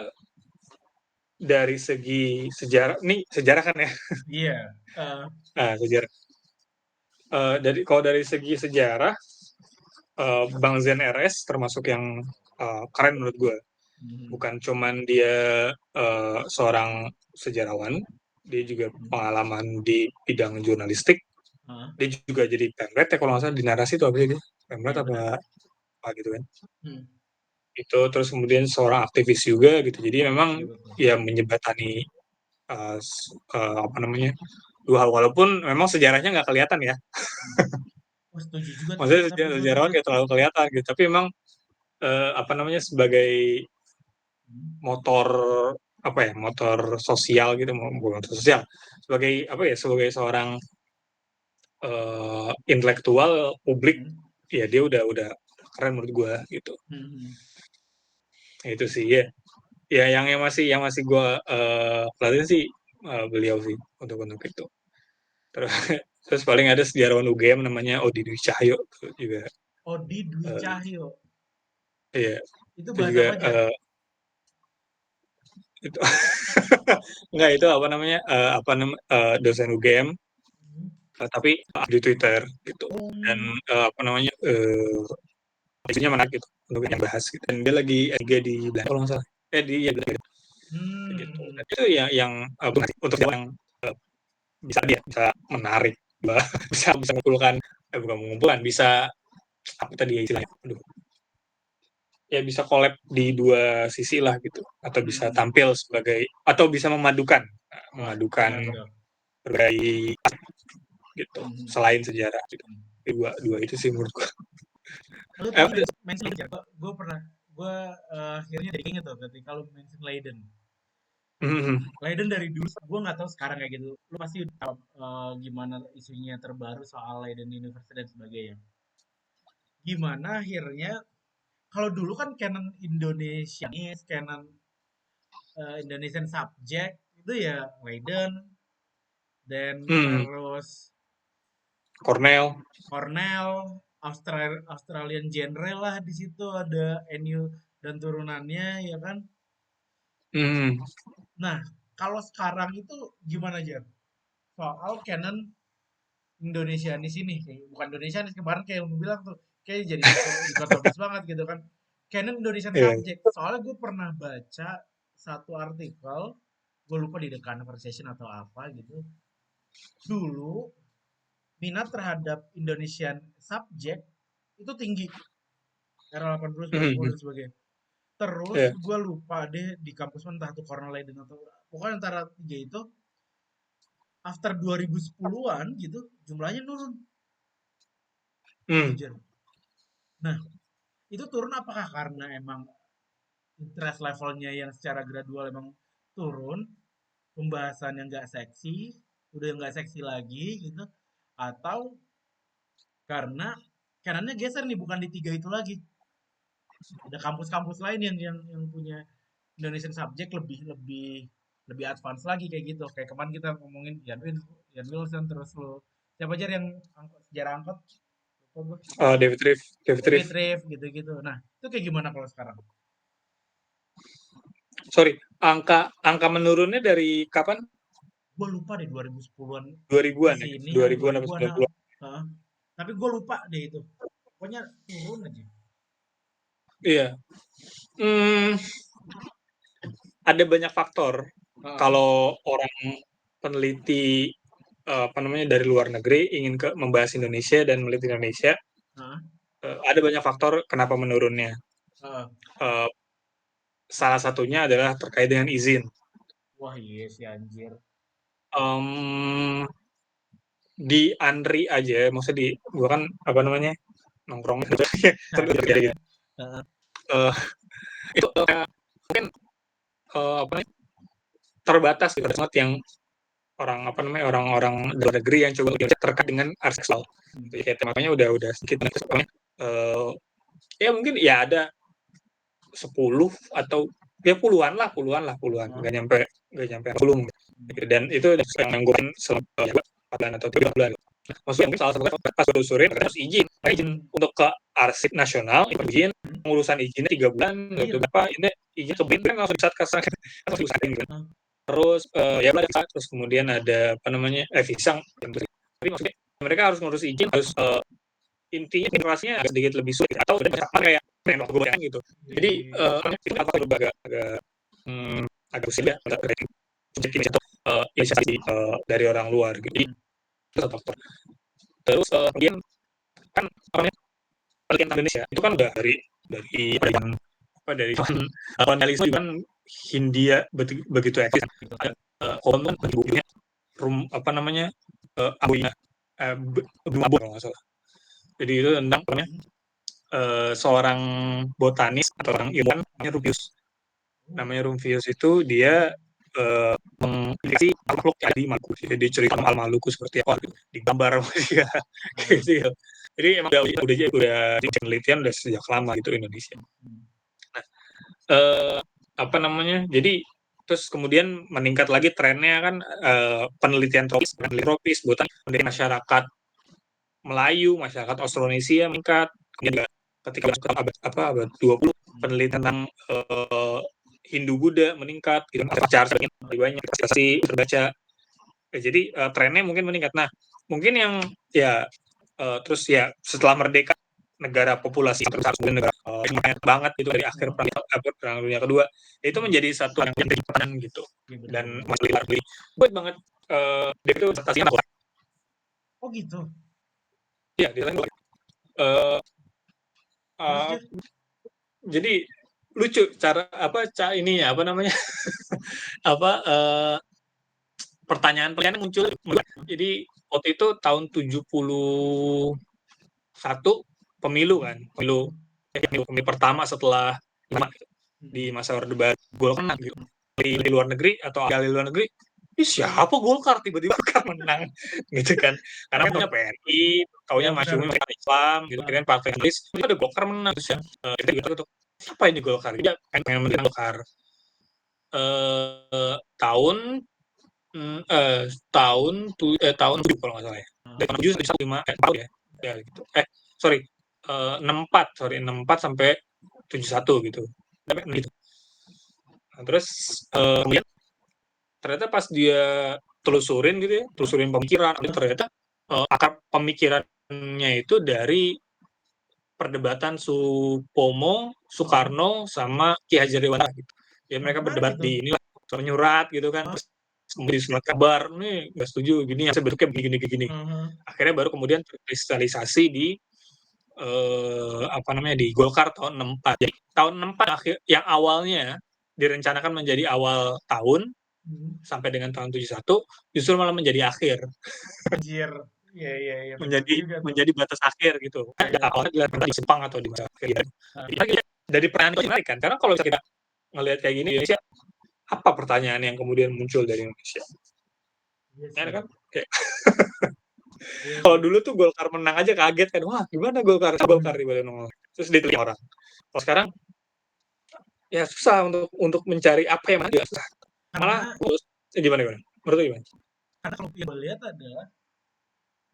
dari segi sejarah, nih sejarah kan ya. Iya. Nah, sejarah. Kalau dari segi sejarah, Bang Zen RS termasuk yang keren menurut gua. Hmm. Bukan cuman dia seorang sejarawan, dia juga Hmm. pengalaman di bidang jurnalistik. Heeh. Dia juga jadi pemret ya kalau nggak salah di narasi itu apa sih dia? Pemret Iya apa benar. apa gitu kan? Hmm. Itu terus kemudian seorang aktivis juga gitu. Jadi memang Iya betul. ya menjembatani apa namanya dua hal walaupun memang sejarahnya nggak kelihatan ya. Hmm. Oh, setuju juga tuh. Maksudnya Tapi gue sejarawan tapi nggak terlalu kelihatan gitu. Tapi memang apa namanya sebagai hmm. motor apa ya motor sosial gitu bukan motor sosial sebagai apa ya sebagai seorang intelektual publik Hmm. ya dia udah keren menurut gue gitu. Hmm. Nah, itu sih ya. Ya yang masih gue pelajari sih beliau sih untuk itu. Terus terus paling ada sejarawan UGM namanya Odi Dwi Cahyo tuh juga Odi Dwi eh, Cahyo. iya Itu itu bahasa juga apa, Jar? itu enggak itu apa namanya dosen UGM Hmm. tapi di Twitter gitu dan Oh. apa namanya isunya menarik gitu untuk yang bahas gitu. Dan dia lagi S3 di Belanda kalau nggak salah di ya, Belanda gitu Hmm. dan itu yang untuk yang dia bisa menarik bisa mengumpulkan bukan mengumpulkan bisa apa tadi ya istilahnya aduh ya bisa collab di dua sisi lah gitu atau bisa Hmm. tampil sebagai atau bisa memadukan Wah, memadukan keren tuh. berbagai gitu Hmm. selain sejarah gitu Hmm. dua dua itu sih menurut gua Lu tadi mention Leiden. Gue pernah, gue akhirnya jadi inget tuh ketika lu mention Leiden. Leiden dari dulu, gue nggak tahu sekarang kayak gitu. Lu pasti tahu gimana isunya terbaru soal Leiden University dan sebagainya. Gimana akhirnya, kalau dulu kan canon Indonesia ini, canon Indonesian subject itu ya Leiden, dan terus Cornell. Cornell, Australian General lah di situ ada NU dan turunannya ya kan. Hmm. Nah, kalau sekarang itu gimana aja soal Canon Indonesia di sini? Bukan Indonesia nih kemarin kayak lu bilang tuh kayak jadi dikotomis banget gitu kan. Canon Indonesian Iya. Subject. Soalnya gue pernah baca satu artikel, gue lupa di The Conversation atau apa gitu. Dulu minat terhadap Indonesian Subject itu tinggi era 80 90 Hmm. dan sebagainya. Terus Iya. gue lupa deh di kampus mana, entah itu Cornell Leiden atau pokoknya antara tiga itu after 2010-an gitu jumlahnya turun gitu Hmm. Jer. Nah, itu turun apakah karena emang interest levelnya yang secara gradual emang turun, pembahasan yang nggak seksi, udah nggak seksi lagi gitu, atau karena kanannya geser nih bukan di tiga itu lagi, ada kampus-kampus lain yang punya Indonesian subject lebih lebih lebih advance lagi kayak gitu. Kayak kemarin kita ngomongin Ian Wilson terus lo siapa aja yang sejarah angkot lupa gue. David Reeve. David David Reeve. Reeve gitu-gitu. Nah, itu kayak gimana kalau sekarang? Sorry, angka angka menurunnya dari kapan? Gue lupa deh 2010-an ke 2000-an ya? sini ya 2000-an atau 2000-an. 90-an? Heeh. Tapi gue lupa deh itu. Pokoknya turun aja. Iya. Hmm, ada banyak faktor. Heeh. Kalau orang peneliti apa namanya dari luar negeri ingin membahas Indonesia dan meliti Indonesia, Heeh. ada banyak faktor kenapa menurunnya. Heeh. Eh, Salah satunya adalah terkait dengan izin. Wah iya sih anjir. Em, di Andri aja, maksudnya gua kan apa namanya nongkrong gitu, gitu. Heeh. Eh, itu mungkin apa namanya terbatas gitu banget yang orang apa namanya orang-orang luar negeri yang coba terkait dengan art seksual. Hmm. Jadi kayak temanya udah sedikit uh, ya mungkin ya ada 10 atau ya puluhan Heeh. nggak nyampe 10 Hmm. dan itu yang gue selama 4 bulan atau 3 bulan. Maksudnya mungkin salah satu pas usurin harus izin Hmm. untuk ke arsip nasional itu izin Hmm. pengurusan izinnya 3 bulan Iya. gitu berapa ini izin ke kan langsung saat kasar langsung diusahain gitu. Heeh. Terus ya ada terus kemudian ada apa namanya visa. Tapi maksudnya mereka harus ngurus izin harus intinya integrasinya sedikit lebih sulit atau kayak framework gue gitu. Jadi Iya. itu apa agak hmm, agak sulit ya subjektif atau inisiasi dari orang luar gitu. Jadi Hmm. itu satu faktor. Terus kemudian kan apa namanya penelitian Indonesia itu kan udah dari kolonialisme juga kan Hindia begitu eksis. Ada kolon bukunya apa namanya abunya Abu kalau nggak salah. Jadi itu tentang Hmm. seorang botanis atau orang ilmuwan namanya Rubius. Oh. Namanya Rubius itu dia mengidentifikasi makhluk yang ada di Maluku. Jadi dia cerita soal Maluku seperti apa gitu. Digambar sama dia. Heeh. Gitu. Jadi emang udah penelitian udah sejak lama gitu Indonesia. Hmm. Nah, apa namanya? Jadi terus kemudian meningkat lagi trennya kan penelitian tropis, botan dari masyarakat Melayu, masyarakat Austronesia meningkat. Kemudian ketika masuk ke abad 20 Hmm. penelitian tentang Hindu Buddha meningkat, gitu. Pacar lebih banyak, prestasi terbaca. Jadi trennya mungkin meningkat. Nah, mungkin yang ya terus ya setelah merdeka negara populasi yang terbesar negara banget itu dari akhir perang dunia kedua itu Hmm. menjadi satu yang jadi pertanyaan gitu Iya dan benar-benar. masih beli buat banget dia itu prestasinya Oh gitu. ya dia uh, Terus uh, Jer? jadi lucu cara apa ininya apa namanya apa pertanyaan muncul jadi waktu itu tahun 71 pemilu kan pemilu pemilu pertama setelah Hmm. di masa Orde Baru Golkar gitu. Di luar negeri atau di luar negeri siapa Golkar tiba-tiba Golkar menang gitu kan karena punya PRI taunya Ya benar. masyumi Islam gitu Ah. kan partai Inggris itu ada Golkar menang terus ya kita gitu siapa ini Golkar dia pengen menang Golkar tahun tahun tahun 7 kalau nggak salah ya 7 sampai 5 4 ya. Ya gitu. Sorry, 64 sampai 71 gitu. Gitu. Nah, terus kemudian ternyata pas dia telusurin gitu ya, telusurin pemikiran, ternyata akar pemikirannya itu dari perdebatan Supomo, Soekarno, sama Ki Hajar Dewantara gitu. Ya mereka Menarik berdebat itu. di inilah menyurat gitu kan. Hah? Terus kemudian di surat kabar nih nggak setuju gini, yang bentuknya begini gini. Heeh. Akhirnya baru kemudian terkristalisasi di apa namanya di Golkar tahun 64. Jadi tahun 64 akhir yang awalnya direncanakan menjadi awal tahun Hmm. sampai dengan tahun 71 justru malah menjadi akhir, Anjir. Iya, iya, iya, bener menjadi juga tuh. menjadi batas akhir gitu. Iya, iya. Awalnya dilakukan di Jepang atau di masa akhir. Hah. Jadi dari pertanyaan itu menarik kan, karena kalau kita ngelihat kayak gini Indonesia, apa pertanyaan yang kemudian muncul dari Indonesia? Iya Ya sih. kan, kayak Iya kalau sih. dulu tuh Golkar menang aja kaget kan, wah gimana Golkar, Golkar Bener. di nongol. Terus diteliti orang. Kalau sekarang ya susah untuk mencari apa yang mana, susah. Malah Karena terus gimana gimana? Menurut lu gimana? karena kalau yang gue lihat adalah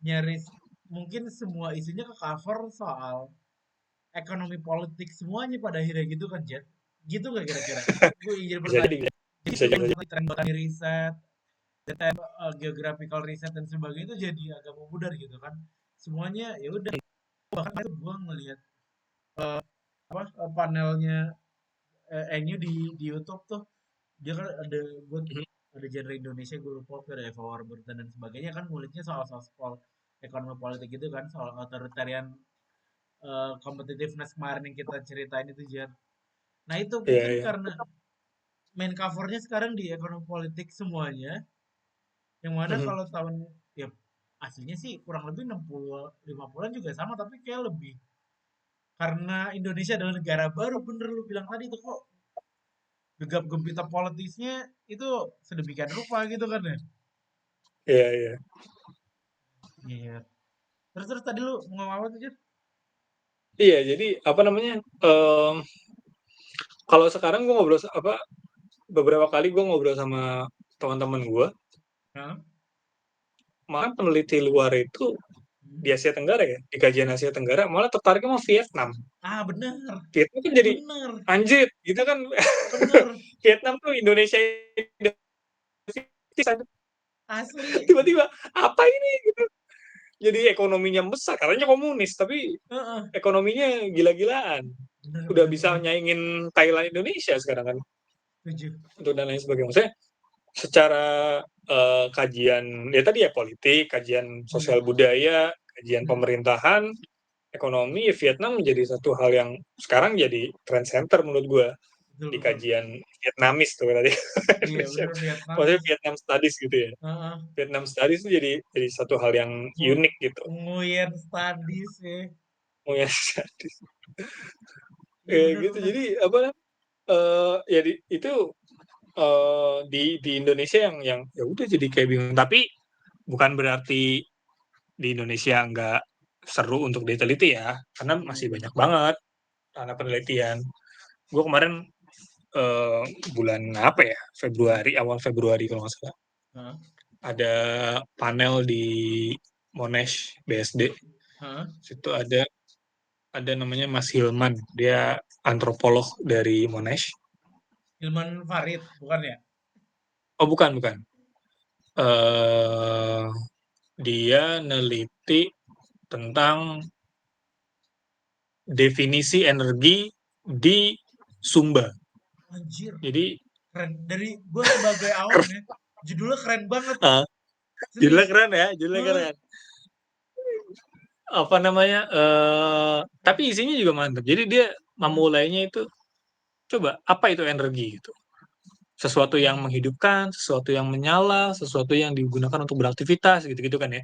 nyaris mungkin semua isunya ke cover soal ekonomi politik semuanya pada akhirnya gitu kan, Jet? Gitu nggak kira-kira? Gue ingin Bisa bertanya. jadi, Jadi bisa jadi. tren botani riset, tren geographical riset dan sebagainya itu jadi agak memudar gitu kan. Semuanya ya udah, bahkan gue ngelihat apa panelnya Enyu di YouTube tuh, dia kan ada gue ada genre Indonesia gue lupa waktu ada Eva Warburton dan sebagainya kan nguliknya soal soal ekonomi politik itu kan soal authoritarian competitiveness kemarin yang kita ceritain itu Jar. Nah itu Iya, mungkin iya. karena main covernya sekarang di ekonomi politik semuanya, yang mana Mhm. kalau tahun ya aslinya sih kurang lebih 60 50-an juga sama tapi kayak lebih karena Indonesia adalah negara baru bener lu bilang tadi tuh kok gegap gempita politisnya itu sedemikian rupa gitu kan ya. Iya, iya. Iya. Terus tadi lu mau ngomong apa tuh, Jun? Iya, jadi apa namanya? Kalau sekarang gue ngobrol apa beberapa kali gue ngobrol sama teman-teman gue, Hah? malah peneliti luar itu Hmm? di Asia Tenggara ya, di kajian Asia Tenggara malah tertariknya sama Vietnam. Ah, bener. Vietnam kan jadi Bener. anjir, gitu kan. Bener. Vietnam tuh Indonesia Asli. tiba-tiba apa ini gitu. Jadi ekonominya besar, katanya komunis, tapi Heeh. ekonominya gila-gilaan. Bener, Udah bener, bisa bener. nyaingin Thailand Indonesia sekarang kan, Setuju. untuk dan lain sebagainya. Maksudnya secara kajian ya tadi ya politik, kajian Hmm. sosial budaya, kajian Hmm. pemerintahan, ekonomi, Vietnam menjadi satu hal yang sekarang jadi trend center menurut gue Betul, di betul. kajian Vietnamis tuh tadi. Iya, bener Maksudnya Vietnamis. Vietnam Studies gitu ya. Heeh. Vietnam Studies itu jadi satu hal yang unik gitu. Nguyen studies ya. Oh ya, studies. Iya, bener, Gitu. bener. Jadi apa? Ya itu di Indonesia yang ya udah jadi kayak bingung. Tapi bukan berarti di Indonesia nggak seru untuk diteliti ya, karena Iya, masih iya. banyak banget anak penelitian. Gue kemarin eh, bulan apa ya, Hmm. Februari, awal Februari kalau nggak salah, Hah? ada panel di Monash BSD. Hah? Situ ada namanya Mas Hilman, dia antropolog dari Monash. Hilman Farid, bukan ya? Oh bukan bukan. eh Dia neliti tentang definisi energi di Sumba. Anjir, Jadi keren. Dari gue sebagai awam ya, judulnya keren banget. ah, judulnya Serius. keren ya, judulnya Heeh. keren. Apa namanya? Tapi isinya juga mantap. Jadi dia Heeh. memulainya itu, coba apa itu energi gitu. Sesuatu yang menghidupkan, sesuatu yang menyala, sesuatu yang digunakan untuk beraktivitas gitu-gitu kan ya.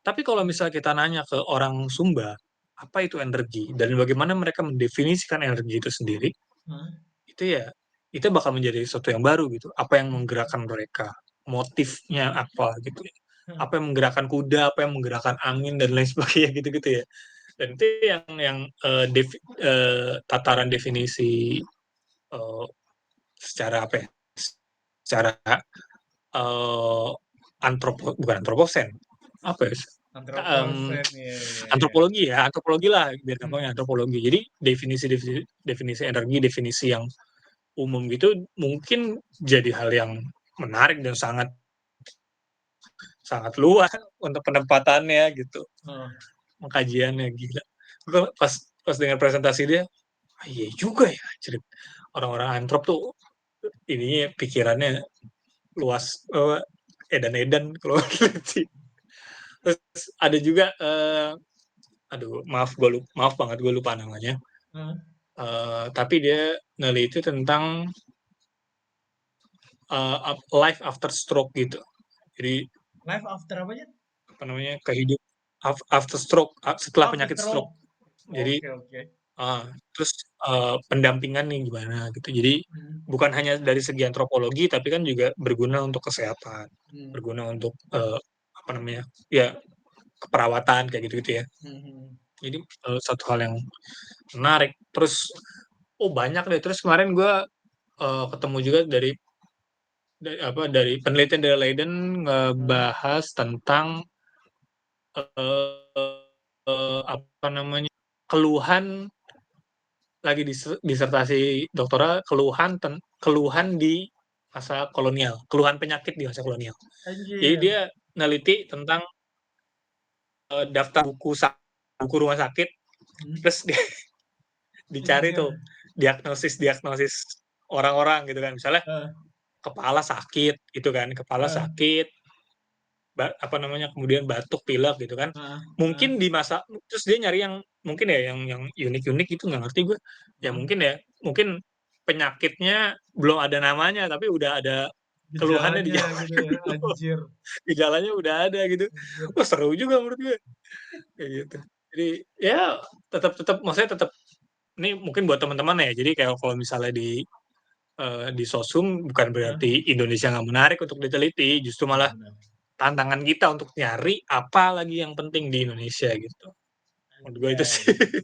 Tapi kalau misalnya kita nanya ke orang Sumba, apa itu energi dan bagaimana mereka mendefinisikan energi itu sendiri, Hah? itu ya itu bakal menjadi sesuatu yang baru gitu. Apa yang Iya. menggerakkan mereka, motifnya apa gitu ya. Heeh. Apa yang menggerakkan kuda, apa yang menggerakkan angin dan lain sebagainya gitu-gitu ya. Dan itu yang tataran definisi eh, secara apa ya? Secara eh, bukan antroposen, apa ya? Antroposen ya. Antropologi lah biar gampangnya Hmm. antropologi. Jadi definisi energi, definisi yang umum gitu mungkin jadi hal yang menarik dan sangat sangat luas untuk penempatannya gitu, Oh, pengkajiannya gila. Gue pas dengar presentasi dia, iya juga ya, cerita orang-orang antrop tuh ini pikirannya luas, edan-edan kalau sih. Terus ada juga, aduh maaf banget gue lupa namanya. oh. Tapi dia neliti tentang life after stroke gitu. Jadi Life after apa ya? apa namanya kehidup after stroke, setelah After penyakit stroke. stroke. Jadi Oke, oke. terus pendampingan nih gimana gitu. Jadi Hmm. bukan hanya dari segi antropologi tapi kan juga berguna untuk kesehatan, Hmm. berguna untuk apa namanya ya keperawatan kayak gitu gitu ya. Hmm. Hmm. Jadi satu hal yang menarik. Terus oh banyak deh. Terus kemarin gue ketemu juga dari penelitian dari Leiden Hmm. ngebahas tentang apa namanya keluhan lagi disertasi doktoral keluhan di masa kolonial, keluhan penyakit di masa kolonial. Jadi Anjir. dia neliti tentang daftar buku rumah sakit, Hmm. terus dia dicari tuh Anjir. diagnosis orang-orang gitu kan, misalnya Eh, kepala sakit gitu kan, kepala eh, sakit apa namanya kemudian batuk pilek gitu kan, eh, eh, mungkin di masa terus dia nyari yang mungkin ya yang unik-unik itu nggak ngerti gue ya, eh. mungkin penyakitnya belum ada namanya tapi udah ada keluhannya di Gejalanya gitu ya. Anjir. gejalanya udah ada gitu. Anjir. Wah seru juga menurut gue kayak gitu. Jadi ya tetap tetap maksudnya tetap ini mungkin buat teman-teman ya, jadi kayak kalau misalnya di sosum bukan Eh, berarti Indonesia nggak menarik untuk diteliti, justru malah benar-benar. tantangan kita untuk nyari apa lagi yang penting di Indonesia gitu. Menurut gue itu sih. Anjay.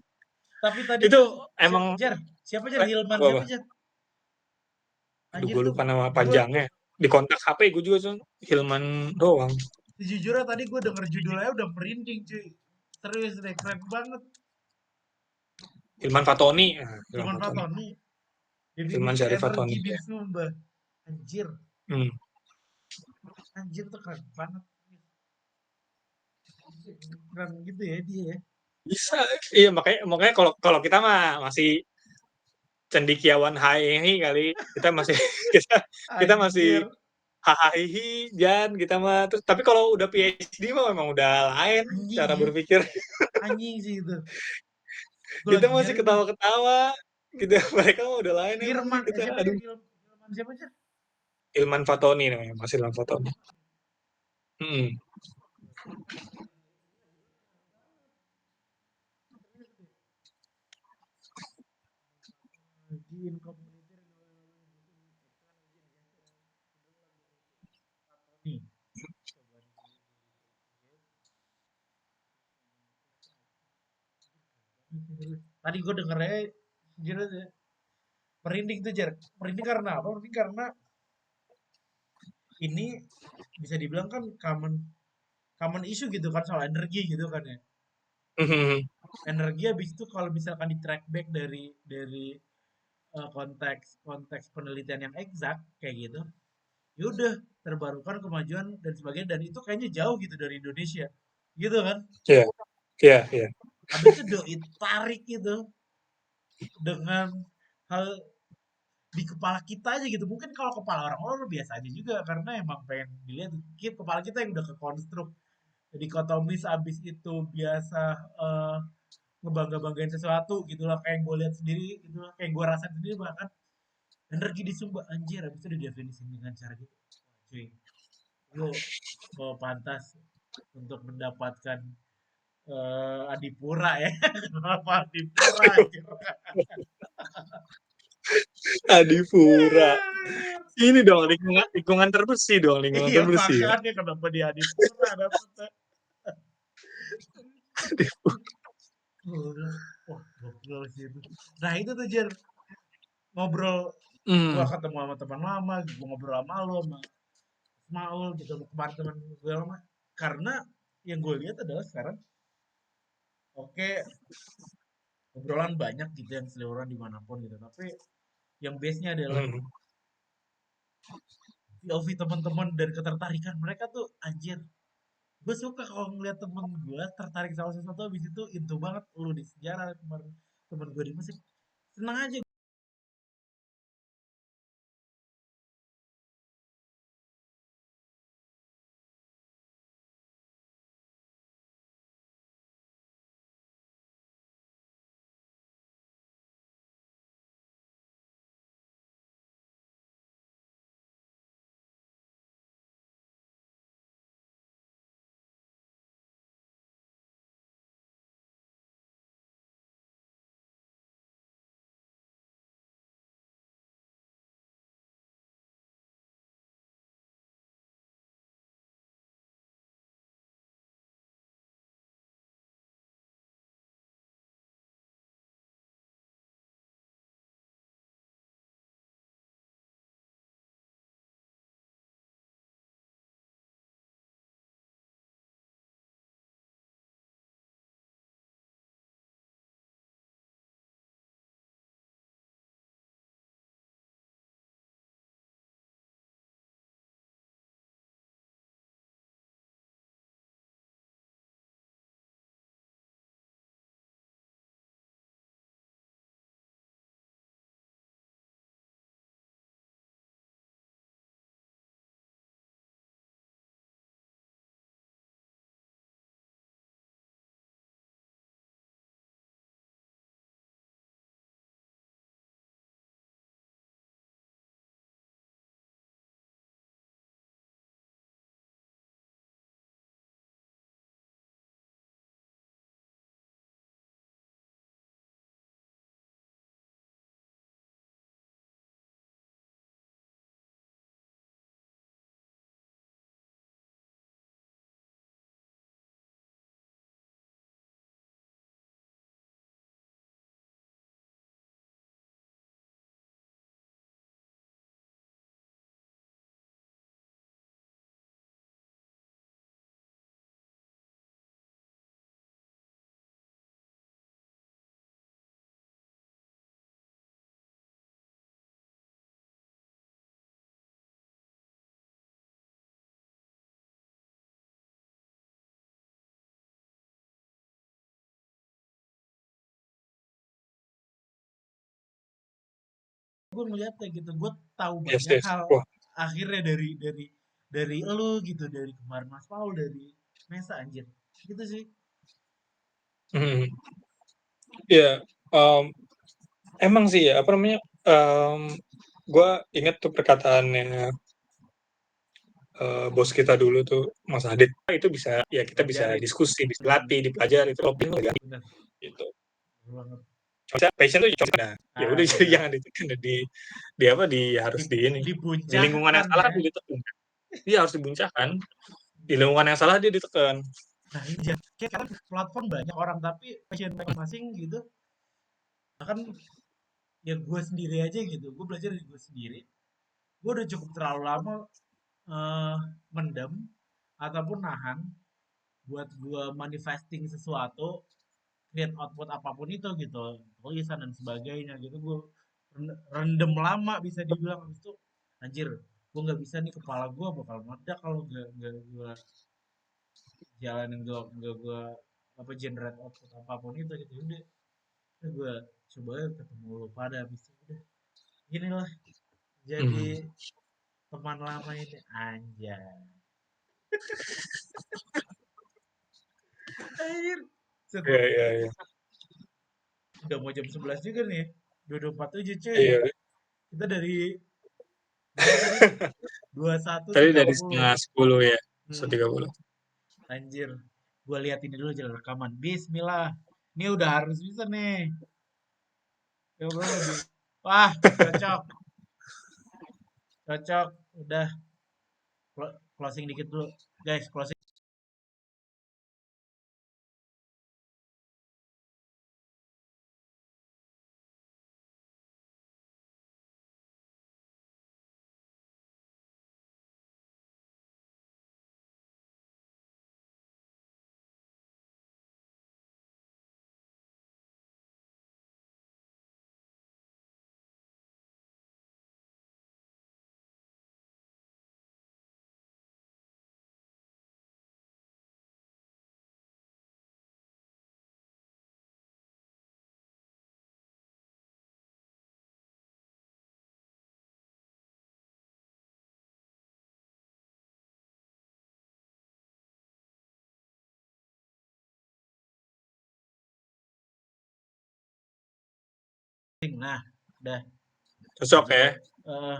Tapi tadi Itu tuh emang Jar, siapa Jar? Hilman apa? siapa Jar? Aduh, Anjir gue tuh lupa nama gue panjangnya. Di kontak HP gue juga tuh Hilman doang. sejujurnya tadi gue denger judulnya udah merinding cuy. Serius deh, keren banget. Hilman Fatoni. Hilman Hilman Fatoni. Fatoni, Hilman definisi Syarif energi Fatoni. di Ya. Sumba. Anjir, Hmm. anjir tuh keren banget. Keren gitu ya dia ya. Bisa. Iya makanya makanya kalau kalau kita mah masih cendikiawan hai kali. Kita masih kita kita masih Anjir, hahaha Jan kita mah terus tapi kalau udah PhD mah memang udah lain anjing cara ya. berpikir. Anjing sih itu. Gue Kita lagi masih nyari nih. ketawa-ketawa gitu. Mereka mah udah lain emang nih Firman, kita siapa Jar? aduh. Hilman siapa Jar? Ilman Fatoni namanya, masih Ilman Fatoni. Hmm. Energin komunitas nih. Coba tadi gue dengernya jelas ya. Merinding tuh Jar. Merinding karena apa? Merinding karena ini bisa dibilang kan common common issue gitu kan soal energi gitu kan ya. Energi habis itu kalau misalkan di track back dari konteks konteks penelitian yang eksak kayak gitu, ya udah terbarukan kemajuan dan sebagainya dan itu kayaknya jauh gitu dari Indonesia. Gitu kan? Iya, iya, iya. Habis itu doi tarik gitu dengan hal di kepala kita aja gitu. Mungkin kalau kepala orang-orang biasa aja juga karena emang pengen dilihat kepala kita yang udah kekonstruk dikotomis abis itu biasa ngebangga-banggain sesuatu gitu lah kayak gue lihat sendiri gitu lah kayak gue rasain sendiri bahkan energi di Sumba anjir abis itu didefinisikan dengan cara gitu. Cuy, lu pantas untuk mendapatkan Adipura ya. Kenapa Adipura anjir? Adipura. Ini dong lingkungan lingkungan terbersih dong, lingkungan Iya terbersih ya. makanya kenapa di Adipura dapetnya. Wah gokil sih itu. Nah itu tuh Jer, ngobrol gua Hmm. ketemu sama teman lama, gua ngobrol sama lu sama Maul gitu sama kemarin teman gue lama karena yang gue lihat adalah sekarang, oke, obrolan banyak gitu yang seliweran dimanapun gitu, tapi yang base-nya adalah Hmm. POV teman-teman dan ketertarikan mereka tuh anjir. Gue suka kalau ngeliat temen gue tertarik sama sesuatu, habis itu into banget lu di sejarah kemarin, temen gue di musik, seneng aja. Gue ngeliat kayak gitu, gue tahu Yes, banyak yes. hal Wah. akhirnya dari elu gitu, dari kemarin Mas Paul, dari Mesa anjir, gitu sih. Hmm. Ya, em, emang sih ya, apa namanya, em, gue inget tuh perkataannya bos kita dulu tuh, Mas Adit. Itu bisa, ya kita bisa Pelajarin. diskusi, bisa Hmm, dilatih, dipelajari, itu opini enggak bener, gitu. bener banget. Cuma passion tuh cuma, nah, ya Ah udah jadi iya, jangan ditekan di apa di, harus di ini di lingkungan yang dipuncahkan salah ya. tuh ditekan. Dia harus dibuncahkan. Di lingkungan yang salah dia ditekan. Nah iya, kayak sekarang platform banyak orang tapi passion mereka masing gitu. Bahkan ya gue sendiri aja gitu, gue belajar dari gue sendiri. Gue udah cukup terlalu lama eh, mendem ataupun nahan buat gue manifesting sesuatu, create output apapun itu gitu, tulisan dan sebagainya gitu. Gue rendem lama bisa dibilang, habis itu anjir, gue nggak bisa nih, kepala gue bakal meledak kalau nggak gue jalanin, nggak gue apa generate output apapun itu gitu. Udah gue coba ketemu lu pada, habis itu udah inilah jadi Hmm. teman lama ini anjay. Anjir, set, Iya, iya, iya. udah mau jam 11 juga nih, 22.47 cuy. Iya. Kita dari berapa tadi, dua satu Tadi tiga dari puluh 9:30 ya, Hmm, 1:30. anjir. Gua lihat ini dulu jalan rekaman. Bismillah. Ini udah harus bisa nih. Ngobrol lebih. Wah, cocok. Cocok. Udah closing dikit dulu. Guys, closing. Nah, udah Cocok gitu. ya. Eh,